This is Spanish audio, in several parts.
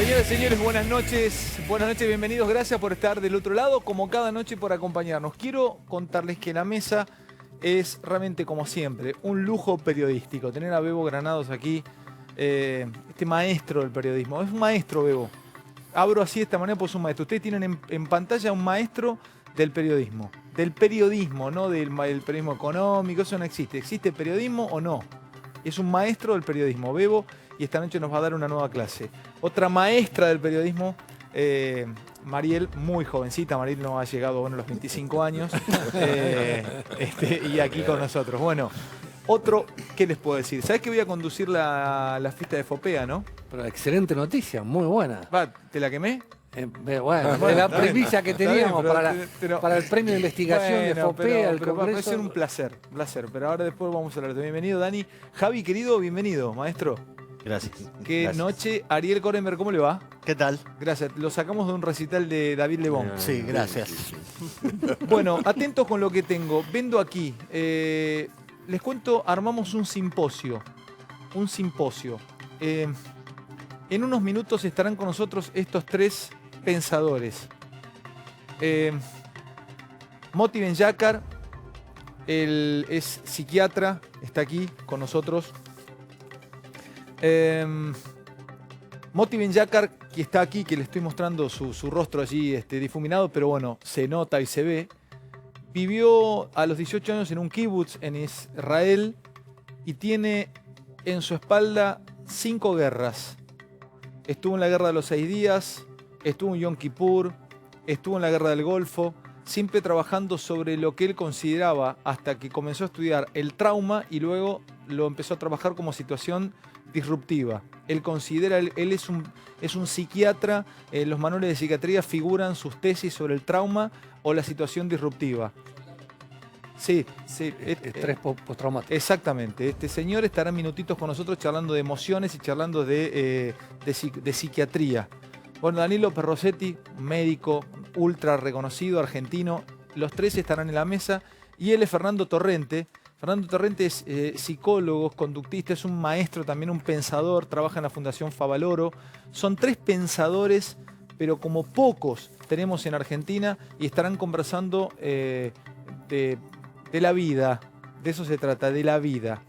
Señoras y señores, buenas noches, bienvenidos, gracias por estar del otro lado, como cada noche por acompañarnos. Quiero contarles que la mesa es realmente, como siempre, un lujo periodístico. Tener a Bebo Granados aquí, este maestro del periodismo. Es un maestro, Bebo. Abro así de esta manera, pues es un maestro. Ustedes tienen en pantalla un maestro del periodismo. Del periodismo, no del periodismo económico, eso no existe. ¿Existe periodismo o no? Es un maestro del periodismo, Bebo, y esta noche nos va a dar una nueva clase. Otra maestra del periodismo, Mariel, muy jovencita. Mariel no ha llegado a los 25 años y aquí con nosotros. Bueno, otro, ¿qué les puedo decir? ¿Sabés que voy a conducir la fiesta de Fopea, no? Pero excelente noticia, muy buena. Va, ¿te la quemé? Bueno, de la premisa que teníamos bien, para el premio de investigación de Fopea, el pero va a Congreso. ser un placer, pero ahora después vamos a hablar. Bienvenido, Dani. Javi, querido, bienvenido, maestro. Gracias. Qué noche. Ariel Korenberg, ¿cómo le va? ¿Qué tal? Gracias. Lo sacamos de un recital de David Lebón. Sí, gracias. Bueno, atentos con lo que tengo. Vendo aquí. Les cuento, armamos un simposio. En unos minutos estarán con nosotros estos tres pensadores. Moti Ben-Yakar, él es psiquiatra, está aquí con nosotros. Moti Ben-Yakar, que está aquí, que le estoy mostrando su rostro allí difuminado, pero bueno, se nota y se ve. Vivió a los 18 años en un kibutz en Israel y tiene en su espalda 5 guerras. Estuvo en la guerra de los 6 días, estuvo en Yom Kippur, estuvo en la guerra del Golfo, siempre trabajando sobre lo que él consideraba, hasta que comenzó a estudiar el trauma y luego lo empezó a trabajar como situación disruptiva. Él considera, él es un psiquiatra, en los manuales de psiquiatría figuran sus tesis sobre el trauma o la situación disruptiva. Sí. Estrés postraumático. Exactamente. Este señor estará en minutitos con nosotros charlando de emociones y charlando de psiquiatría. Bueno, Danilo Perrosetti, médico ultra reconocido, argentino. Los tres estarán en la mesa. Y él es Fernando Torrente. Fernando Torrente es psicólogo, conductista, es un maestro, también un pensador, trabaja en la Fundación Favaloro. Son tres pensadores, pero como pocos tenemos en Argentina, y estarán conversando de la vida. De eso se trata, de la vida.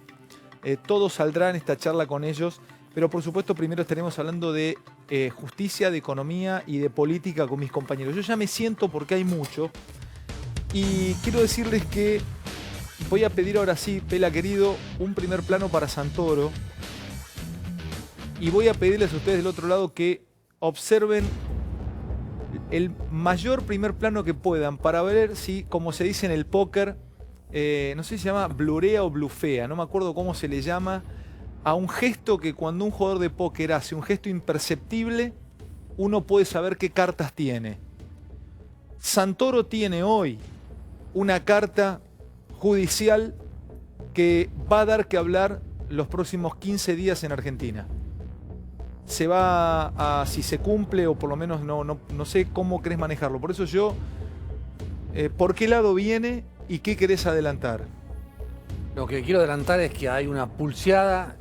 Todo saldrá en esta charla con ellos, pero por supuesto primero estaremos hablando de justicia, de economía y de política con mis compañeros. Yo ya me siento porque hay mucho, y quiero decirles que voy a pedir ahora sí, Pela querido, un primer plano para Santoro. Y voy a pedirles a ustedes del otro lado que observen el mayor primer plano que puedan para ver si, como se dice en el póker, no sé si se llama blurea o blufea, no me acuerdo cómo se le llama, a un gesto que cuando un jugador de póker hace un gesto imperceptible, uno puede saber qué cartas tiene. Santoro tiene hoy una carta judicial que va a dar que hablar los próximos 15 días en Argentina. Se va a, si se cumple, o por lo menos no sé cómo querés manejarlo. Por eso yo, ¿por qué lado viene y qué querés adelantar? Lo que quiero adelantar es que hay una pulseada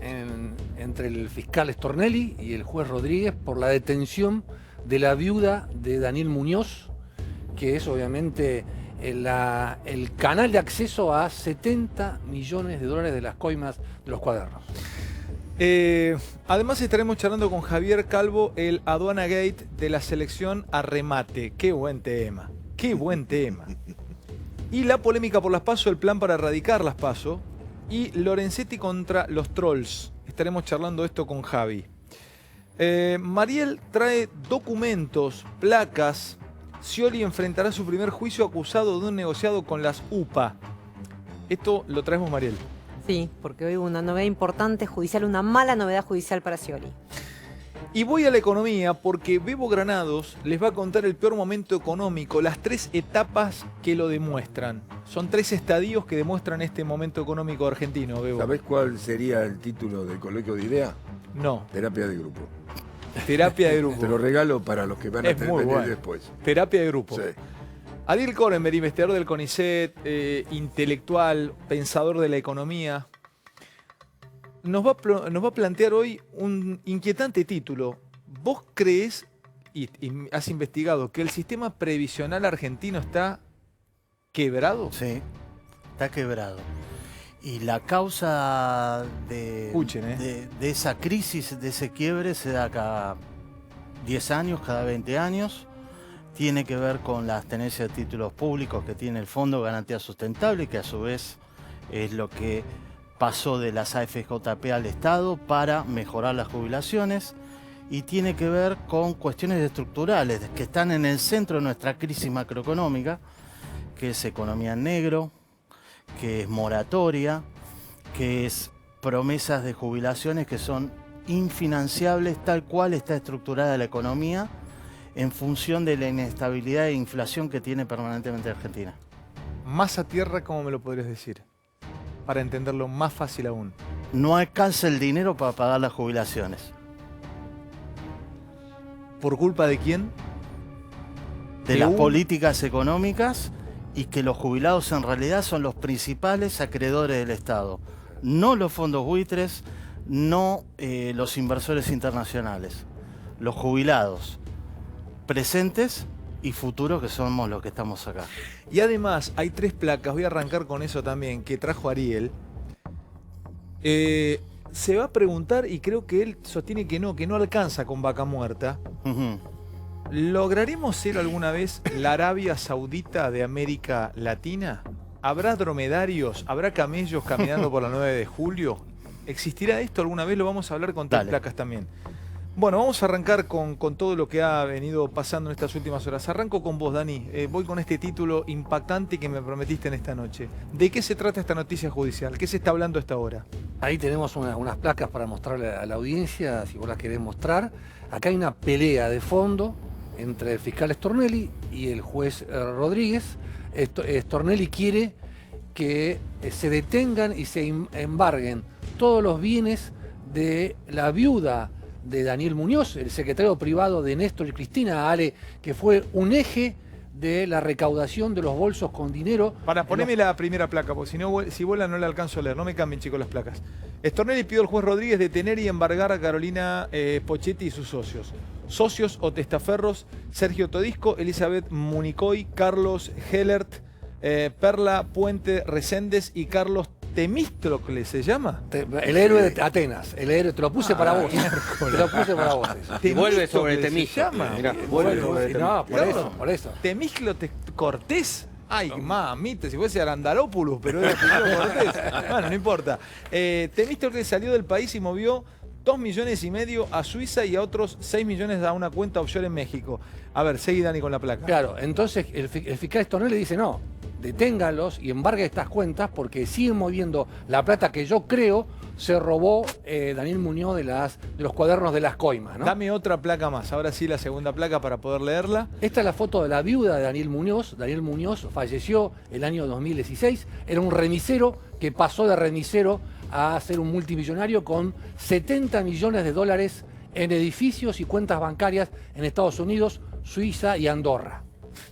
entre el fiscal Stornelli y el juez Rodríguez por la detención de la viuda de Daniel Muñoz, que es obviamente el canal de acceso a 70 millones de dólares de las coimas de los cuadernos. Además estaremos charlando con Javier Calvo, el Aduana Gate de la selección a remate. Qué buen tema, qué buen tema. Y la polémica por las PASO, el plan para erradicar las PASO. Y Lorenzetti contra los trolls. Estaremos charlando esto con Javi. Mariel trae documentos, placas. Scioli enfrentará su primer juicio acusado de un negociado con las UPA. Esto lo traemos, Mariel. Sí, porque hoy hubo una novedad importante judicial, una mala novedad judicial para Scioli. Y voy a la economía porque Bebo Granados les va a contar el peor momento económico, las 3 etapas que lo demuestran. Son 3 estadios que demuestran este momento económico argentino, Bebo. ¿Sabés cuál sería el título del coloquio de idea? No. Terapia de grupo. Terapia de grupo. Te lo regalo para los que van a Es muy venir bueno. después. Terapia de grupo. Sí. Ariel Korenberg, investigador del CONICET, intelectual, pensador de la economía, nos va a plantear hoy un inquietante título. ¿Vos crees y has investigado que el sistema previsional argentino está quebrado? Sí, está quebrado. Y la causa Escuchen, de esa crisis, de ese quiebre, se da cada 10 años, cada 20 años. Tiene que ver con las tenencias de títulos públicos que tiene el Fondo de Garantía Sustentable, que a su vez es lo que pasó de las AFJP al Estado para mejorar las jubilaciones. Y tiene que ver con cuestiones estructurales que están en el centro de nuestra crisis macroeconómica, que es economía en negro, que es moratoria, que es promesas de jubilaciones que son infinanciables tal cual está estructurada la economía en función de la inestabilidad e inflación que tiene permanentemente Argentina. Más a tierra, ¿cómo me lo podrías decir? Para entenderlo más fácil aún. No alcanza el dinero para pagar las jubilaciones. ¿Por culpa de quién? De las políticas económicas, y que los jubilados en realidad son los principales acreedores del Estado. No los fondos buitres, no los inversores internacionales. Los jubilados presentes y futuros, que somos los que estamos acá. Y además hay 3 placas, voy a arrancar con eso también, que trajo Ariel. Se va a preguntar, y creo que él sostiene que no alcanza con Vaca Muerta. ¿Lograremos ser alguna vez la Arabia Saudita de América Latina? ¿Habrá dromedarios? ¿Habrá camellos caminando por la 9 de julio? ¿Existirá esto alguna vez? Lo vamos a hablar con 3 placas también. Bueno, vamos a arrancar con todo lo que ha venido pasando en estas últimas horas. Arranco con vos, Dani. Voy con este título impactante que me prometiste en esta noche. ¿De qué se trata esta noticia judicial? ¿Qué se está hablando a esta hora? Ahí tenemos unas placas para mostrarle a la audiencia, si vos las querés mostrar. Acá hay una pelea de fondo entre el fiscal Stornelli y el juez Rodríguez. Stornelli quiere que se detengan y se embarguen todos los bienes de la viuda de Daniel Muñoz, el secretario privado de Néstor y Cristina Ale, que fue un eje de la recaudación de los bolsos con dinero. Para ponerme la primera placa, porque si vuela no la alcanzo a leer. No me cambien, chicos, las placas. Stornelli pidió al juez Rodríguez detener y embargar a Carolina Pochetti y sus socios. Socios o testaferros: Sergio Todisco, Elizabeth Municoy, Carlos Hellert, Perla Puente Reséndez y Carlos Temístocles, ¿se llama? El héroe de Atenas. El héroe, te lo puse para vos. Te lo puse para vos. Y vuelve sobre Temístocles. No, por eso. Temístocles Cortés. Ay, mamita, si fuese Arandarópolis, pero era primero Cortés. Bueno, no importa. Temístocles salió del país y movió 2,5 millones a Suiza y a otros 6 millones a una cuenta offshore en México. A ver, seguí, Dani, con la placa. Claro, entonces el fiscal Stornelli dice no, deténgalos y embargue estas cuentas porque siguen moviendo la plata que yo creo se robó Daniel Muñoz de los cuadernos de las coimas, ¿no? Dame otra placa más, ahora sí la segunda placa para poder leerla. Esta es la foto de la viuda de Daniel Muñoz. Daniel Muñoz falleció el año 2016, era un remisero que pasó de remisero a ser un multimillonario con 70 millones de dólares en edificios y cuentas bancarias en Estados Unidos, Suiza y Andorra.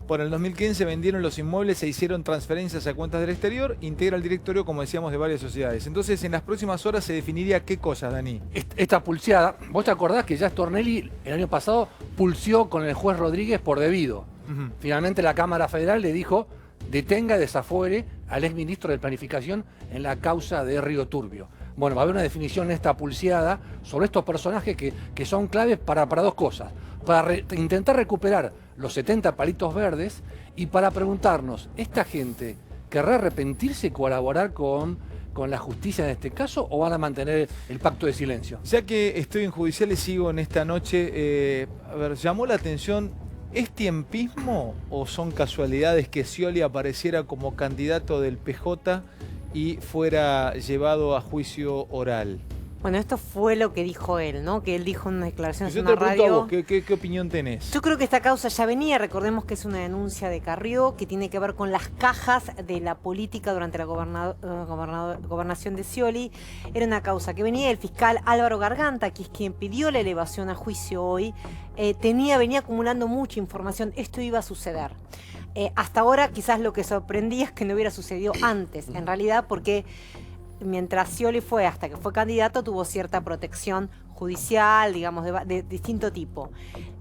Por el 2015 vendieron los inmuebles, se hicieron transferencias a cuentas del exterior, integra el directorio, como decíamos, de varias sociedades. Entonces, en las próximas horas se definiría qué cosa, Dani. Esta pulseada, ¿vos te acordás que ya Stornelli el año pasado pulseó con el juez Rodríguez por debido? Finalmente la Cámara Federal le dijo, detenga y desafuere al exministro de Planificación en la causa de Río Turbio. Bueno, va a haber una definición en esta pulseada sobre estos personajes que son claves para 2 cosas. Para intentar recuperar los 70 palitos verdes y para preguntarnos, ¿esta gente querrá arrepentirse y colaborar con la justicia en este caso o van a mantener el pacto de silencio? Ya que estoy en judiciales, sigo en esta noche. A ver, llamó la atención, ¿es tiempismo o son casualidades que Scioli apareciera como candidato del PJ y fuera llevado a juicio oral? Bueno, esto fue lo que dijo él, ¿no? Que él dijo en una declaración en Yo una te pregunto radio. a vos, ¿qué opinión tenés? Yo creo que esta causa ya venía, recordemos que es una denuncia de Carrió, que tiene que ver con las cajas de la política durante la gobernación de Scioli. Era una causa que venía del fiscal Álvaro Garganta, que es quien pidió la elevación a juicio hoy. Venía acumulando mucha información, esto iba a suceder. Hasta ahora quizás lo que sorprendía es que no hubiera sucedido antes, en realidad, porque mientras Scioli fue, hasta que fue candidato, tuvo cierta protección judicial, digamos, de distinto tipo.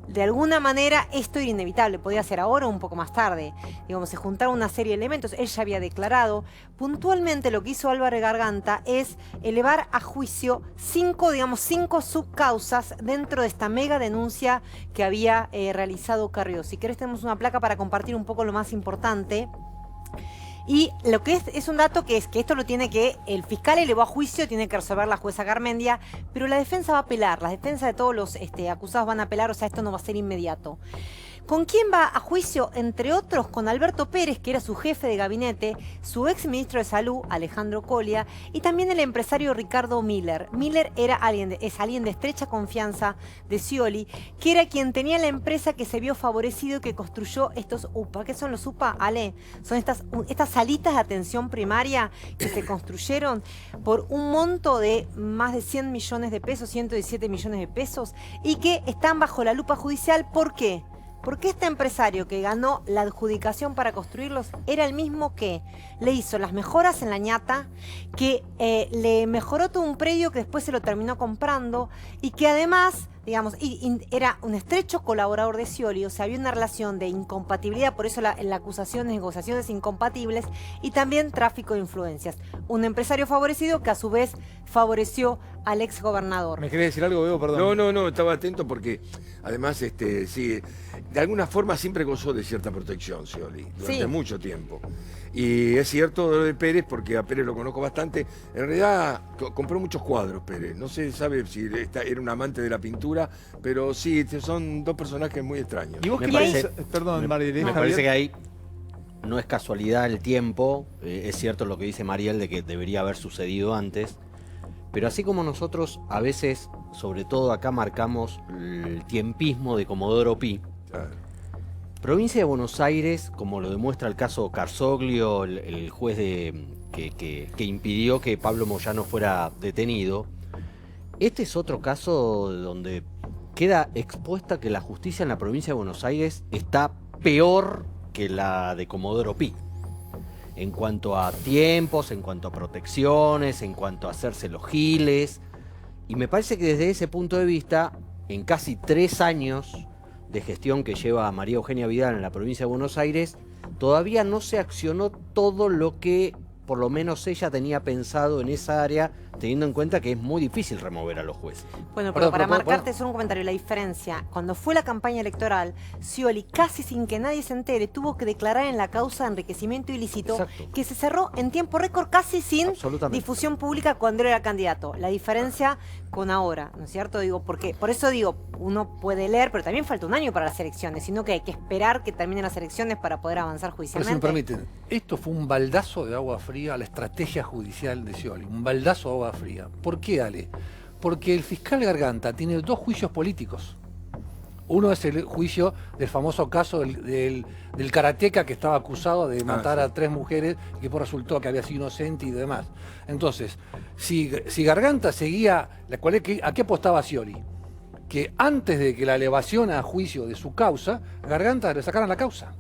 De alguna manera esto era inevitable, podía ser ahora o un poco más tarde. Digamos, se juntaron una serie de elementos, él ya había declarado. Puntualmente lo que hizo Álvaro Garganta es elevar a juicio 5 subcausas dentro de esta mega denuncia que había realizado Carrió. Si querés tenemos una placa para compartir un poco lo más importante. Y lo que es un dato que es que esto lo tiene que, el fiscal elevó a juicio, tiene que resolver la jueza Garmendia, pero la defensa va a apelar, la defensa de todos los acusados van a apelar, o sea, esto no va a ser inmediato. ¿Con quién va a juicio? Entre otros, con Alberto Pérez, que era su jefe de gabinete, su ex ministro de Salud, Alejandro Colia, y también el empresario Ricardo Miller. Miller es alguien de estrecha confianza de Scioli, que era quien tenía la empresa que se vio favorecido y que construyó estos UPA. ¿Qué son los UPA, Ale? Son estas salitas de atención primaria que se construyeron por un monto de más de 100 millones de pesos, 117 millones de pesos, y que están bajo la lupa judicial. ¿Por qué? Porque este empresario que ganó la adjudicación para construirlos era el mismo que le hizo las mejoras en La Ñata, que le mejoró todo un predio que después se lo terminó comprando y que además, digamos, era un estrecho colaborador de Scioli, o sea, había una relación de incompatibilidad, por eso la acusación de negociaciones incompatibles y también tráfico de influencias. Un empresario favorecido que a su vez favoreció al ex gobernador. ¿Me querés decir algo, Bebo? Perdón. No, estaba atento porque además, sí, de alguna forma siempre gozó de cierta protección Scioli, durante mucho tiempo. Y es cierto lo de Pérez, porque a Pérez lo conozco bastante. En realidad compró muchos cuadros Pérez. No se sabe si era un amante de la pintura, pero sí, son dos personajes muy extraños. ¿Y vos qué parece- Perdón, Mariel. Me parece que ahí no es casualidad el tiempo, es cierto lo que dice Mariel de que debería haber sucedido antes, pero así como nosotros a veces, sobre todo acá, marcamos el tiempismo de Comodoro Pi, Claro. provincia de Buenos Aires, como lo demuestra el caso Carzoglio, el juez que impidió que Pablo Moyano fuera detenido, este es otro caso donde queda expuesta que la justicia en la provincia de Buenos Aires está peor que la de Comodoro Pi. En cuanto a tiempos, en cuanto a protecciones, en cuanto a hacerse los giles. Y me parece que desde ese punto de vista, en casi 3 años de gestión que lleva María Eugenia Vidal en la provincia de Buenos Aires, todavía no se accionó todo lo que por lo menos ella tenía pensado en esa área, teniendo en cuenta que es muy difícil remover a los jueces. Bueno, pero Perdón, para perdón, marcarte solo un comentario, la diferencia, cuando fue la campaña electoral, Scioli, casi sin que nadie se entere, tuvo que declarar en la causa de enriquecimiento ilícito, Exacto. que se cerró en tiempo récord, casi sin Absolutamente. difusión pública cuando él era candidato. La diferencia con ahora, ¿no es cierto? Digo, porque, por eso digo, uno puede leer, pero también falta un año para las elecciones, sino que hay que esperar que terminen las elecciones para poder avanzar Pero si judicialmente. me permiten, esto fue un baldazo de agua fría a la estrategia judicial de Scioli, un baldazo de agua fría. ¿Por qué, Ale? Porque el fiscal Garganta tiene 2 juicios políticos. Uno es el juicio del famoso caso del karateca que estaba acusado de matar a 3 mujeres y que después resultó que había sido inocente y demás. Entonces, si Garganta seguía, ¿a qué apostaba Scioli? Que antes de que la elevación a juicio de su causa, Garganta le sacaran la causa.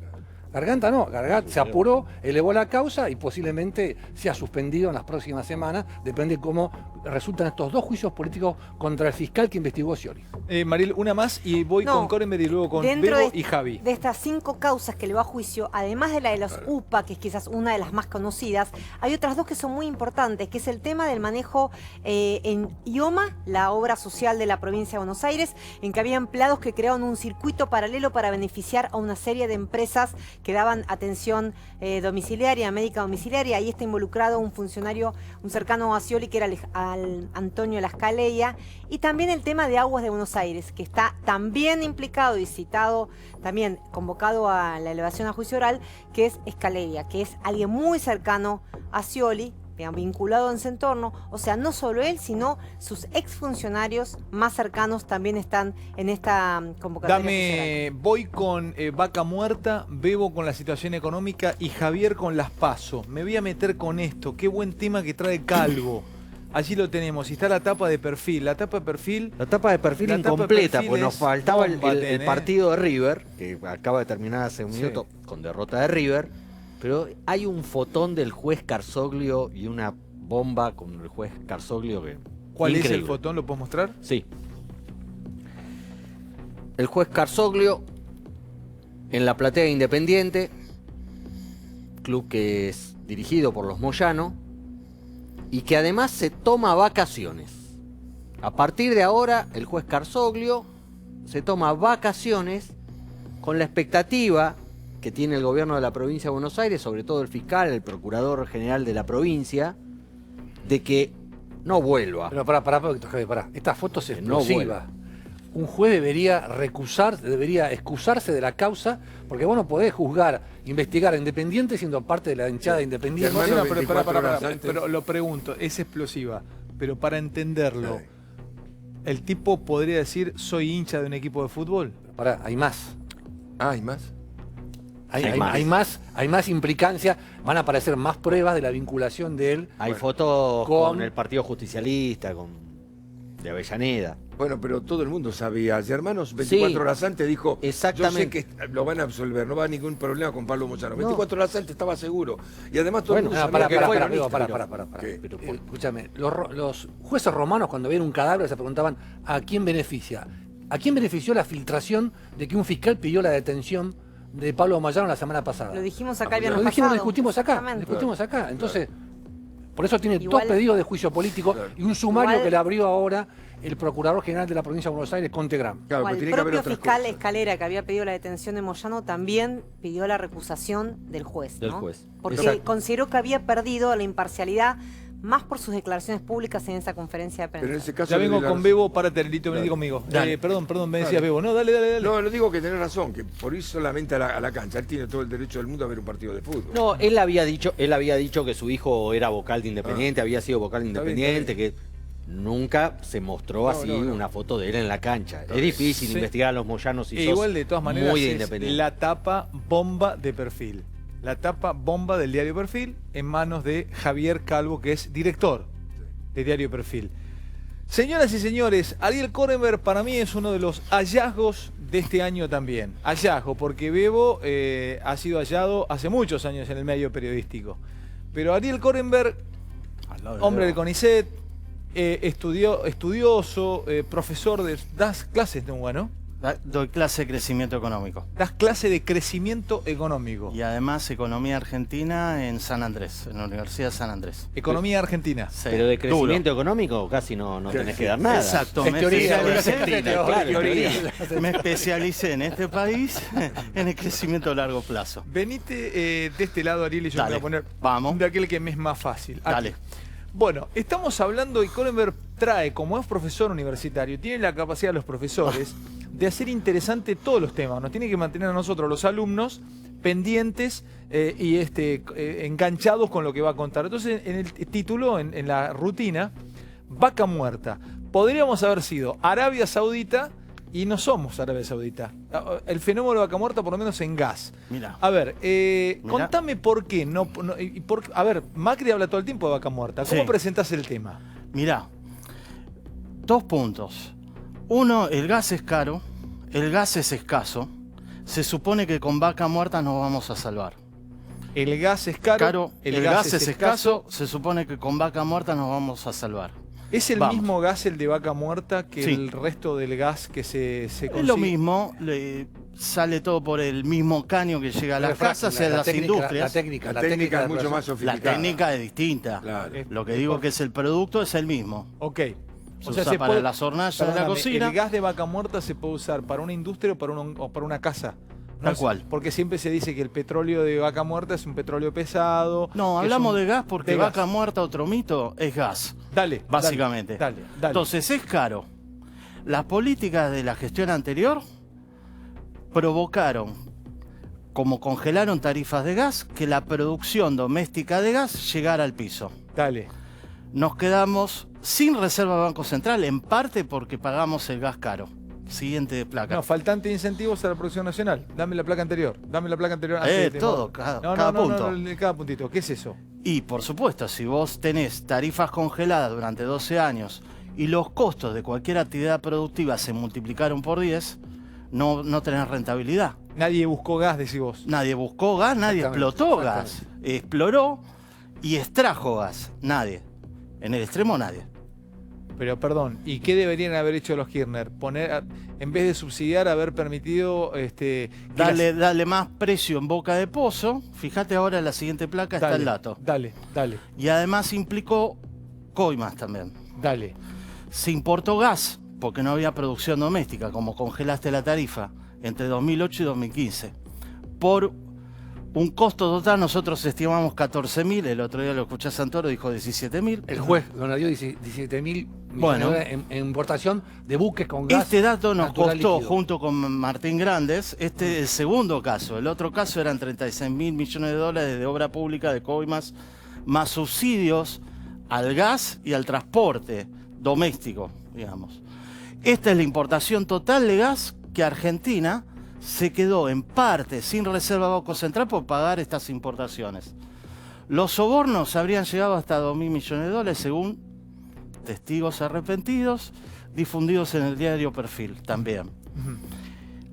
Garganta no, Garganta se apuró, elevó la causa y posiblemente sea suspendido en las próximas semanas, depende de cómo resultan estos 2 juicios políticos contra el fiscal que investigó a Scioli. Mariel, una más y voy No, con Corenberg y luego con dentro Bebo de- y Javi. De estas 5 causas que le va a juicio, además de la de los UPA, que es quizás una de las más conocidas, hay otras 2 que son muy importantes, que es el tema del manejo en IOMA, la obra social de la provincia de Buenos Aires, en que había empleados que crearon un circuito paralelo para beneficiar a una serie de empresas que daban atención domiciliaria, médica domiciliaria. Ahí está involucrado un funcionario, un cercano a Scioli, que era Antonio Lascaleia, y también el tema de Aguas de Buenos Aires, que está también implicado y citado, también convocado a la elevación a juicio oral, que es Escaleria, que es alguien muy cercano a Scioli, vinculado en su entorno. O sea, no solo él, sino sus exfuncionarios más cercanos también están en esta convocatoria. Voy con Vaca Muerta, Bebo con la situación económica y Javier con las PASO. Me voy a meter con esto. Qué buen tema que trae Calvo. Allí lo tenemos. Y está la tapa de perfil. La tapa de perfil. La etapa de perfil La etapa de incompleta, perfil porque nos es faltaba el Bombaten, partido de River, que acaba de terminar hace un Sí. minuto con derrota de River, pero hay un fotón del juez Carzoglio y una bomba con el juez Carsoglio. ¿Cuál es el increíble. fotón? ¿Lo puedo mostrar? Sí. El juez Carsoglio en la platea de Independiente, club que es dirigido por los Moyano y que además se toma vacaciones. A partir de ahora, el juez Carsoglio se toma vacaciones con la expectativa que tiene el gobierno de la provincia de Buenos Aires, sobre todo el fiscal, el procurador general de la provincia, de que no vuelva. Pero pará. Esta foto es Que no explosiva. Un juez debería debería excusarse de la causa, porque vos no podés juzgar, investigar a Independiente siendo parte de la hinchada Independiente. Hermano, Sí, no, pero, 24 horas antes. pero lo pregunto, es explosiva, pero para entenderlo, ¿el tipo podría decir soy hincha de un equipo de fútbol? Pará, hay más. Ah, ¿hay más? Hay más implicancia, van a aparecer más pruebas de la vinculación de él. Hay fotos con- con el Partido Justicialista, de Avellaneda. Bueno, pero todo el mundo sabía. Hermanos, 24 Sí, horas antes dijo, exactamente. yo sé que lo van a absolver, no va a haber ningún problema con Pablo Moyano. 24 horas antes estaba seguro. Y además todo el mundo sabía que era peronista. Pará. ¿Qué? Escúchame, los jueces romanos cuando ven un cadáver se preguntaban ¿a quién beneficia? ¿A quién benefició la filtración de que un fiscal pidió la detención de Pablo Moyano la semana pasada? Lo dijimos acá el Lo viernes dijimos, pasado. lo Justamente. discutimos acá. Entonces, por eso tiene Igual- dos pedidos de juicio político y un sumario Igual- que le abrió ahora el Procurador General de la Provincia de Buenos Aires, Contegram. Claro, O pero el tiene que haber propio otras fiscal cosas. Escalera, que había pedido la detención de Moyano, también pidió la recusación del juez. Del ¿no? juez. Porque Exacto. consideró que había perdido la imparcialidad más por sus declaraciones públicas en esa conferencia de prensa. Pero en ese caso Ya le vengo doy la con razón. Bebo, párate, Lito, vení Dale. conmigo. Dale. Perdón, me decías Dale. Bebo. No, dale. No, lo digo que tenés razón, que por ir solamente a la cancha, él tiene todo el derecho del mundo a ver un partido de fútbol. No, él había dicho que su hijo era vocal de Independiente, había sido vocal de Está bien, Independiente, que nunca se mostró así no. una foto de él en la cancha. Está Es bien. difícil Sí. investigar a los Moyanos y E sos igual de todas maneras muy de es Independiente. la tapa bomba de Perfil. La tapa bomba del diario Perfil en manos de Javier Calvo, que es director de diario Perfil. Señoras y señores, Ariel Korenberg para mí es uno de los hallazgos de este año también. Hallazgo, porque Bebo ha sido hallado hace muchos años en el medio periodístico. Pero Ariel Korenberg, hombre del CONICET, estudioso, profesor das clases de UNGA, ¿no? Doy clase de crecimiento económico. Das clase de crecimiento económico. Y además economía argentina en San Andrés, en la Universidad de San Andrés. Economía argentina. Sí, Pero de duro. crecimiento económico casi no tenés que dar nada. Exacto, Es me teoría, especialicé, teoría. me especialicé en este país en el crecimiento a largo plazo. Venite de este lado, Ariel, y yo Dale, me voy a poner vamos. de aquel que me es más fácil. Aquí. Dale. Bueno, estamos hablando y Korenberg trae, como es profesor universitario, tiene la capacidad los profesores de hacer interesante todos los temas. Nos tiene que mantener a nosotros, los alumnos, pendientes y enganchados con lo que va a contar. Entonces, en el título, en la rutina, vaca muerta. Podríamos haber sido Arabia Saudita y no somos Arabia Saudita. El fenómeno de vaca muerta, por lo menos en gas. Mira. A ver, Mirá. contame por qué. A ver, Macri habla todo el tiempo de vaca muerta. ¿Cómo Sí. presentás el tema? Mirá, 2 puntos. Uno, el gas es caro, el gas es escaso. Se supone que con vaca muerta nos vamos a salvar. El gas es caro, el gas es escaso, se supone que con vaca muerta nos vamos a salvar. ¿Es el Vamos. mismo gas el de vaca muerta que Sí. el resto del gas que se consigue? Es lo mismo, sale todo por el mismo caño que llega a las casas y a las industrias. La técnica es mucho más La sofisticada. técnica es distinta. Claro. Lo que digo que es el producto es el mismo. Ok. Se usa para las hornallas de la Perdóname, cocina. ¿el gas de vaca muerta se puede usar para una industria o para una casa? Tal cual. Porque siempre se dice que el petróleo de vaca muerta es un petróleo pesado. No, que hablamos es un- de gas porque de gas. vaca muerta, otro mito, es gas. Dale. Básicamente. Dale. Entonces es caro. Las políticas de la gestión anterior provocaron, como congelaron tarifas de gas, que la producción doméstica de gas llegara al piso. Dale. Nos quedamos sin reserva de Banco Central, en parte porque pagamos el gas caro. Siguiente placa. No, faltante de incentivos a la producción nacional. Dame la placa anterior. Dame la placa anterior. antes de- todo, cada punto. cada puntito. ¿Qué es eso? Y por supuesto, si vos tenés tarifas congeladas durante 12 años y los costos de cualquier actividad productiva se multiplicaron por 10, no tenés rentabilidad. Nadie buscó gas, decís vos. Nadie buscó gas, nadie Exactamente, explotó gas. Exploró y extrajo gas. Nadie. En el extremo nadie. Pero perdón, ¿y qué deberían haber hecho los Kirchner? En vez de subsidiar, haber permitido Darle más precio en boca de pozo. Fíjate ahora en la siguiente placa está el dato. Dale. Y además implicó coimas también. Dale. Se importó gas, porque no había producción doméstica, como congelaste la tarifa, entre 2008 y 2015. Por un costo total, nosotros estimamos 14.000, el otro día lo escuché a Santoro, dijo 17.000. El juez nos dio 17.000 Bueno, millones en importación de buques con gas. Este dato nos natural costó, líquido. junto con Martín Grandes, el segundo caso. El otro caso eran 36.000 millones de dólares de obra pública de coimas, más subsidios al gas y al transporte doméstico, digamos. Esta es la importación total de gas que Argentina se quedó en parte sin reserva Banco Central por pagar estas importaciones. Los sobornos habrían llegado hasta 2.000 millones de dólares según testigos arrepentidos difundidos en el diario Perfil también.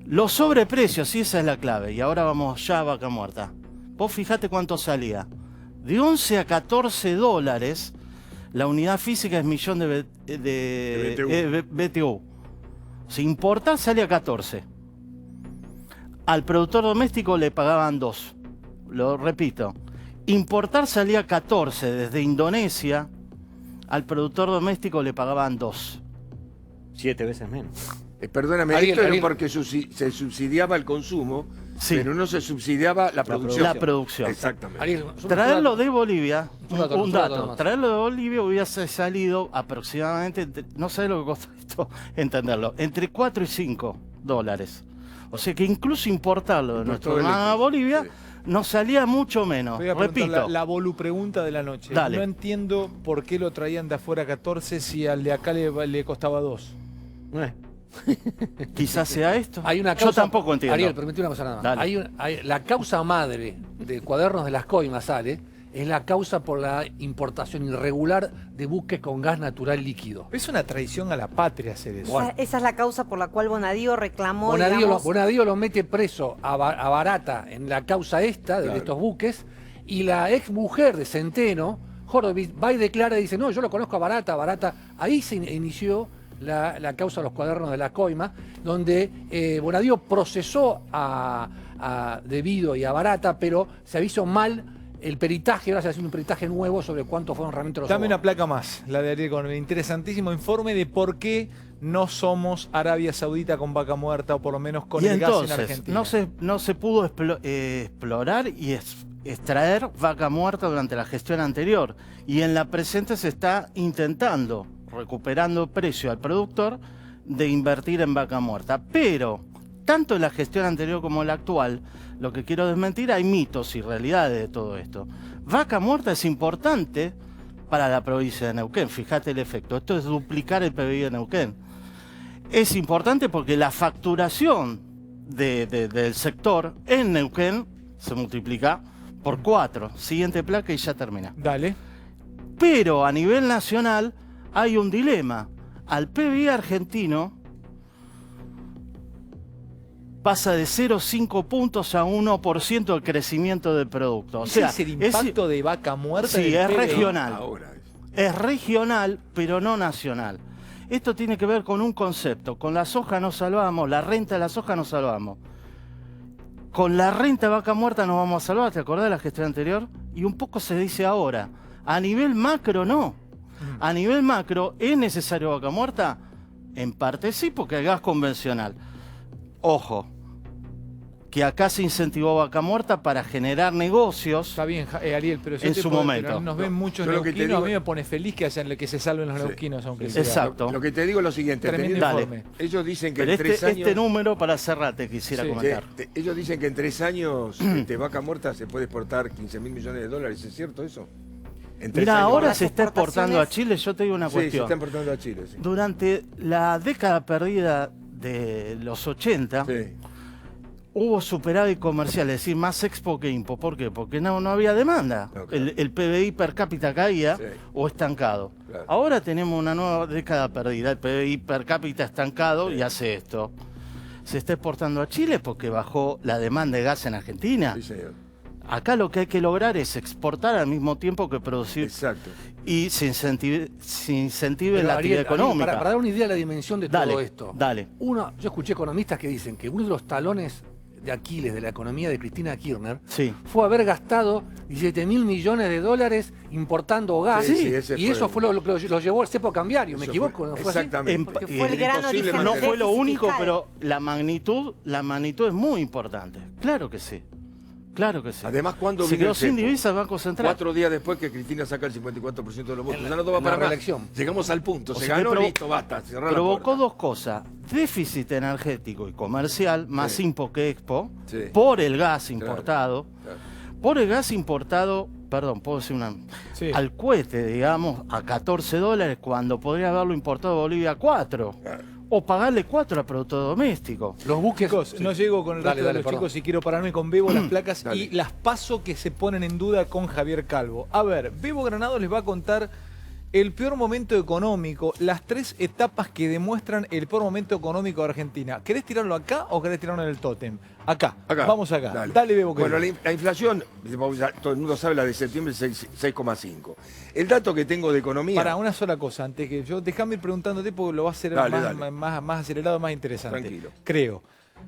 Los sobreprecios, y esa es la clave, y ahora vamos ya a Vaca Muerta. Vos fijate cuánto salía. De 11 a 14 dólares, la unidad física es millón de BTU. Si importar salía 14. Al productor doméstico le pagaban 2. Lo repito. Importar salía 14 desde Indonesia. Al productor doméstico le pagaban 2. 7 veces menos. Perdóname, Ariel, esto era Ariel. porque se subsidiaba el consumo, Sí. pero no se subsidiaba la producción. La producción. Exactamente. Ariel, Traerlo de Bolivia, un dato más. traerlo de Bolivia hubiese salido aproximadamente, no sé lo que costó esto, entenderlo, entre 4 y 5 dólares. O sea que incluso importarlo de nuestro todo el hermano a equipo, Bolivia sí. nos salía mucho menos. Voy a preguntar Repito, la pregunta de la noche. Dale. No entiendo por qué lo traían de afuera 14 si al de acá le costaba 2. quizás sea esto. Hay una Yo causa, tampoco entiendo. Ariel, permíteme una cosa nada más. Dale. La causa madre de Cuadernos de las Coimas, sale, es la causa por la importación irregular de buques con gas natural líquido. Es una traición a la patria hacer eso. Esa es la causa por la cual Bonadío reclamó, Bonadío lo mete preso a Barata en la causa esta, de estos buques, y la ex mujer de Centeno, Horowitz, va y declara y dice, no, yo lo conozco a Barata. Ahí se inició la causa de los Cuadernos de la Coima, donde Bonadío procesó a De Vido y a Barata, pero se avisó mal el peritaje, ahora se hace un peritaje nuevo sobre cuántos fueron realmente los Dame una sobornos. placa más, la de Ariel, con el interesantísimo informe de por qué no somos Arabia Saudita con Vaca Muerta, o por lo menos con Y el gas en entonces, Argentina. no se pudo explorar y extraer vaca muerta durante la gestión anterior. Y en la presente se está intentando, recuperando precio al productor, de invertir en vaca muerta. Pero, tanto en la gestión anterior como en la actual, lo que quiero desmentir, hay mitos y realidades de todo esto. Vaca muerta es importante para la provincia de Neuquén. Fíjate el efecto. Esto es duplicar el PBI de Neuquén. Es importante porque la facturación del sector en Neuquén se multiplica por 4. Siguiente placa y ya termina. Dale. Pero a nivel nacional hay un dilema. Al PBI argentino pasa de 0,5 puntos a 1% el crecimiento del producto. O ¿Ese sea, es el impacto de Vaca Muerta? sí, del es PBI? regional. Ahora. Es regional, pero no nacional. Esto tiene que ver con un concepto. Con la soja nos salvamos, la renta de la soja nos salvamos. Con la renta de vaca muerta nos vamos a salvar, ¿te acordás de la gestión anterior? Y un poco se dice ahora. A nivel macro no. A nivel macro, ¿es necesario vaca muerta? En parte sí, porque el gas convencional. Ojo, que acá se incentivó vaca muerta para generar negocios. Está bien, Ariel, pero yo En te su puedo- momento. pero nos ven muchos yo lo que te neuquinos, a digo- mí me pone feliz que se salven los Sí. neuquinos, aunque Sí, sea. Exacto. Lo que te digo es lo siguiente. Tremendo Dale. informe. Ellos dicen que Pero en 3 años... este número, para cerrar, te quisiera Sí. comentar. Ellos dicen que en 3 años Vaca Muerta se puede exportar 15.000 millones de dólares. ¿Es cierto eso? En 3 Mira, años. ahora Las se está exportando a exportaciones- Chile. Yo te digo una Sí, se cuestión. está exportando a Chile. Sí. Durante la década perdida de los 80, Sí. hubo superávit comercial, es decir, más expo que impo. ¿Por qué? Porque no había demanda. No, claro. El PBI per cápita caía Sí. o estancado. Claro. Ahora tenemos una nueva década perdida. El PBI per cápita estancado y hace esto. Se está exportando a Chile porque bajó la demanda de gas en Argentina. Sí, señor. Acá lo que hay que lograr es exportar al mismo tiempo que producir. Exacto. y se incentive Pero, la actividad Ariel, económica. Para dar una idea de la dimensión de Dale, todo esto. dale. Yo escuché economistas que dicen que uno de los talones de Aquiles de la economía de Cristina Kirchner Sí. fue haber gastado 17.000 millones de dólares importando gas. Sí, sí, ese y fue eso el- fue lo que lo llevó al cepo cambiario. ¿Me Eso equivoco? fue- ¿No fue así? Exactamente. Porque fue el gran Imposible origen No del fue lo déficit único, fiscal. pero la magnitud es muy importante. Claro que sí. Claro que sí. Además, ¿cuándo se vino quedó el sin cepo? divisa el Banco Central. 4 días después que Cristina saca el 54% de los votos. En Ya no toma la para más. reelección. Llegamos al punto. O Se sea que ganó, provo- listo, basta. Cerrar la Provocó puerta. dos cosas. Déficit energético y comercial, más Sí. impo que expo, Sí. por el gas importado. Claro. Por el gas importado, perdón, puedo decir Sí. al cohete, digamos, a $14, cuando podría haberlo importado de Bolivia a 4. Claro. O pagarle 4 al producto doméstico. Los buques. Chicos, no llego con el Dale, resto de dale, los perdón. chicos y quiero pararme con Bebo las placas Dale. y las paso que se ponen en duda con Javier Calvo. A ver, Bebo Granado les va a contar el peor momento económico, las 3 etapas que demuestran el peor momento económico de Argentina. ¿Querés tirarlo acá o querés tirarlo en el tótem? Acá. Vamos acá. Dale, Bebo. Bueno, querido. la inflación, todo el mundo sabe, la de septiembre es 6,5. El dato que tengo de economía... Para una sola cosa, antes que yo, déjame ir preguntándote porque lo va a hacer Dale, más, dale. más acelerado, más interesante. Tranquilo. Creo.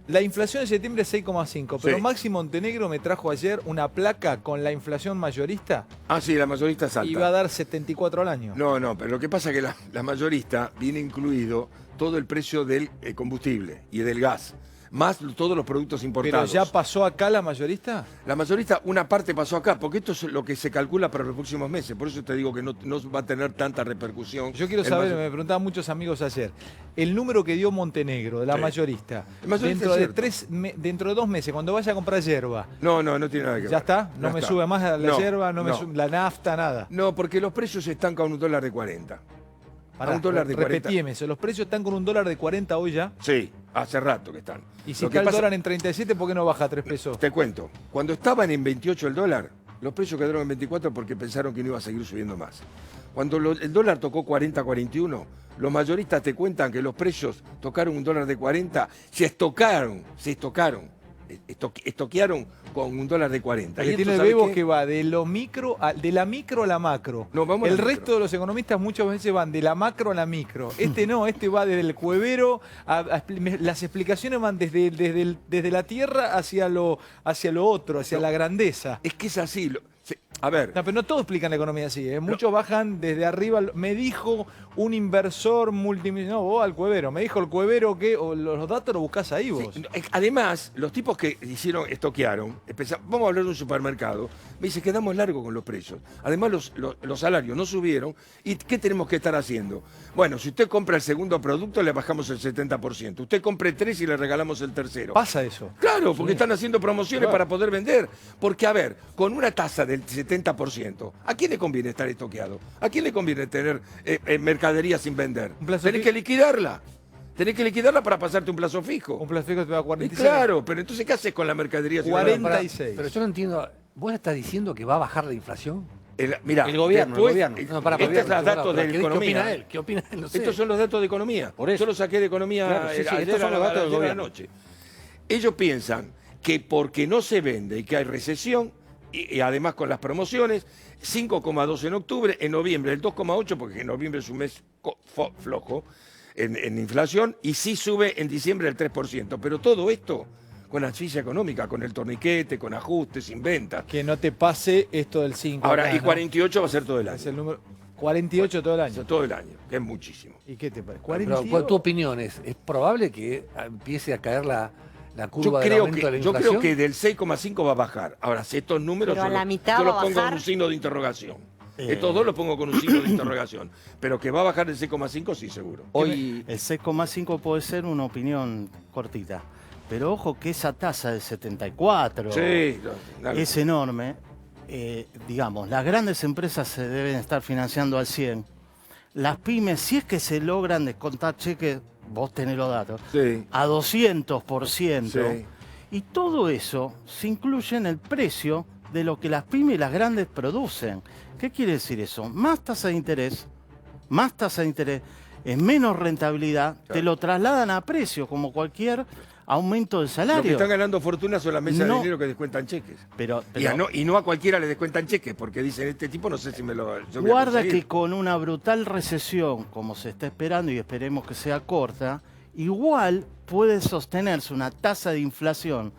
La inflación de septiembre es 6,5, pero Sí. Maxi Montenegro me trajo ayer una placa con la inflación mayorista Ah, sí, la mayorista es alta. y va a dar 74 al año. No, pero lo que pasa es que la mayorista viene incluido todo el precio del combustible y del gas, más todos los productos Pero importados. ya pasó acá la mayorista. La mayorista, una parte pasó acá, porque esto es lo que se calcula para los próximos meses. Por eso te digo que no va a tener tanta repercusión. Yo quiero El saber, mayor- me preguntaban muchos amigos ayer, el número que dio Montenegro de la Sí. mayorista, El mayorista dentro es de cierto. dentro de 2 meses, cuando vaya a comprar hierba, No tiene nada que ver. ¿ya está? No Ya me está. sube más la No, hierba, no me no. sube la nafta, nada. No, porque los precios están con $1.40. Pará, a $1.40. repetime eso, los precios están con $1.40 hoy ya. Sí, hace rato que están. Y si Lo que está el pasa- dólar en 37, ¿por qué no baja a 3 pesos? Te cuento, cuando estaban en 28 el dólar, los precios quedaron en 24 porque pensaron que no iba a seguir subiendo más. Cuando el dólar tocó 40, 41, los mayoristas te cuentan que los precios tocaron $1.40, se estoquearon, estoquearon con $1.40. El que Y tiene esto, el ¿sabes Bebo qué? que va de lo micro de la micro a la macro. No, vamos a el la resto micro. de los economistas muchas veces van de la macro a la micro. Este no, este va desde el cuevero las explicaciones van desde la tierra hacia lo otro, hacia la grandeza. Es que es así. A ver, No, pero no todos explican la economía así, ¿eh? Muchos bajan desde arriba. Me dijo un inversor multimillonario, no, vos al cuevero, me dijo el cuevero que o los datos los buscás ahí vos. sí, además, los tipos que estoquearon, vamos a hablar de un supermercado, me dice, quedamos largos con los precios. Además, los salarios no subieron. ¿Y qué tenemos que estar haciendo? Bueno, si usted compra el segundo producto, le bajamos el 70%. Usted compre 3 y le regalamos el tercero. Pasa eso. Claro, porque están haciendo promociones para poder vender. Porque, a ver, con una tasa del 70%, ¿a quién le conviene estar estoqueado? ¿A quién le conviene tener mercadería sin vender? Un plazo Tenés fijo. que liquidarla. Tenés que liquidarla para pasarte un plazo fijo. Un plazo fijo te va a Y 46. claro, pero entonces, ¿qué haces con la mercadería? si no la- 46. Pero yo no entiendo. ¿Vos estás diciendo que va a bajar la inflación? Mirá, El gobierno, después, el gobierno. No, para estos son los datos de ¿Qué economía. opina él? ¿Qué opina él? No sé. Estos son los datos de economía. Por eso. Yo los saqué de economía Claro, sí, sí, ayer estos son los datos del ayer a la gobierno. noche. Ellos piensan que porque no se vende y que hay recesión, y además con las promociones, 5,2 en octubre, en noviembre el 2,8, porque en noviembre es un mes flojo en inflación, y sí sube en diciembre el 3%. Pero todo esto con asfixia económica, con el torniquete, con ajustes, sin ventas. Que no te pase esto del 5. Ahora, acá, y ¿no? 48 va a ser todo el año. Es el número 48 todo el año. Todo el año, que es muchísimo. ¿Y qué te parece? Pero, 48. ¿cuál tu opinión es? ¿Es probable que empiece a caer la Yo curva del creo, aumento de la yo inflación? creo que del 6,5 va a bajar. Ahora, si estos números Pero a yo la los- mitad yo va los a pongo bajar. con un signo de interrogación. Estos dos los pongo con un signo de interrogación. Pero que va a bajar del 6,5, sí, seguro. Hoy, El 6,5 puede ser una opinión cortita. Pero ojo que esa tasa del 74 Sí, es enorme. Digamos, las grandes empresas se deben estar financiando al 100. Las pymes, si es que se logran descontar cheques, vos tenés los datos, sí. a 200%. Sí. Y todo eso se incluye en el precio de lo que las pymes y las grandes producen. ¿Qué quiere decir eso? Más tasa de interés, es menos rentabilidad, te lo trasladan a precio como cualquier aumento del Los que salario. están ganando fortuna son las mesas No. de dinero que descuentan cheques. Pero Y no a cualquiera le descuentan cheques, porque dicen, este tipo no sé si me lo... yo voy a guarda conseguir". que con una brutal recesión, como se está esperando y esperemos que sea corta, igual puede sostenerse una tasa de inflación,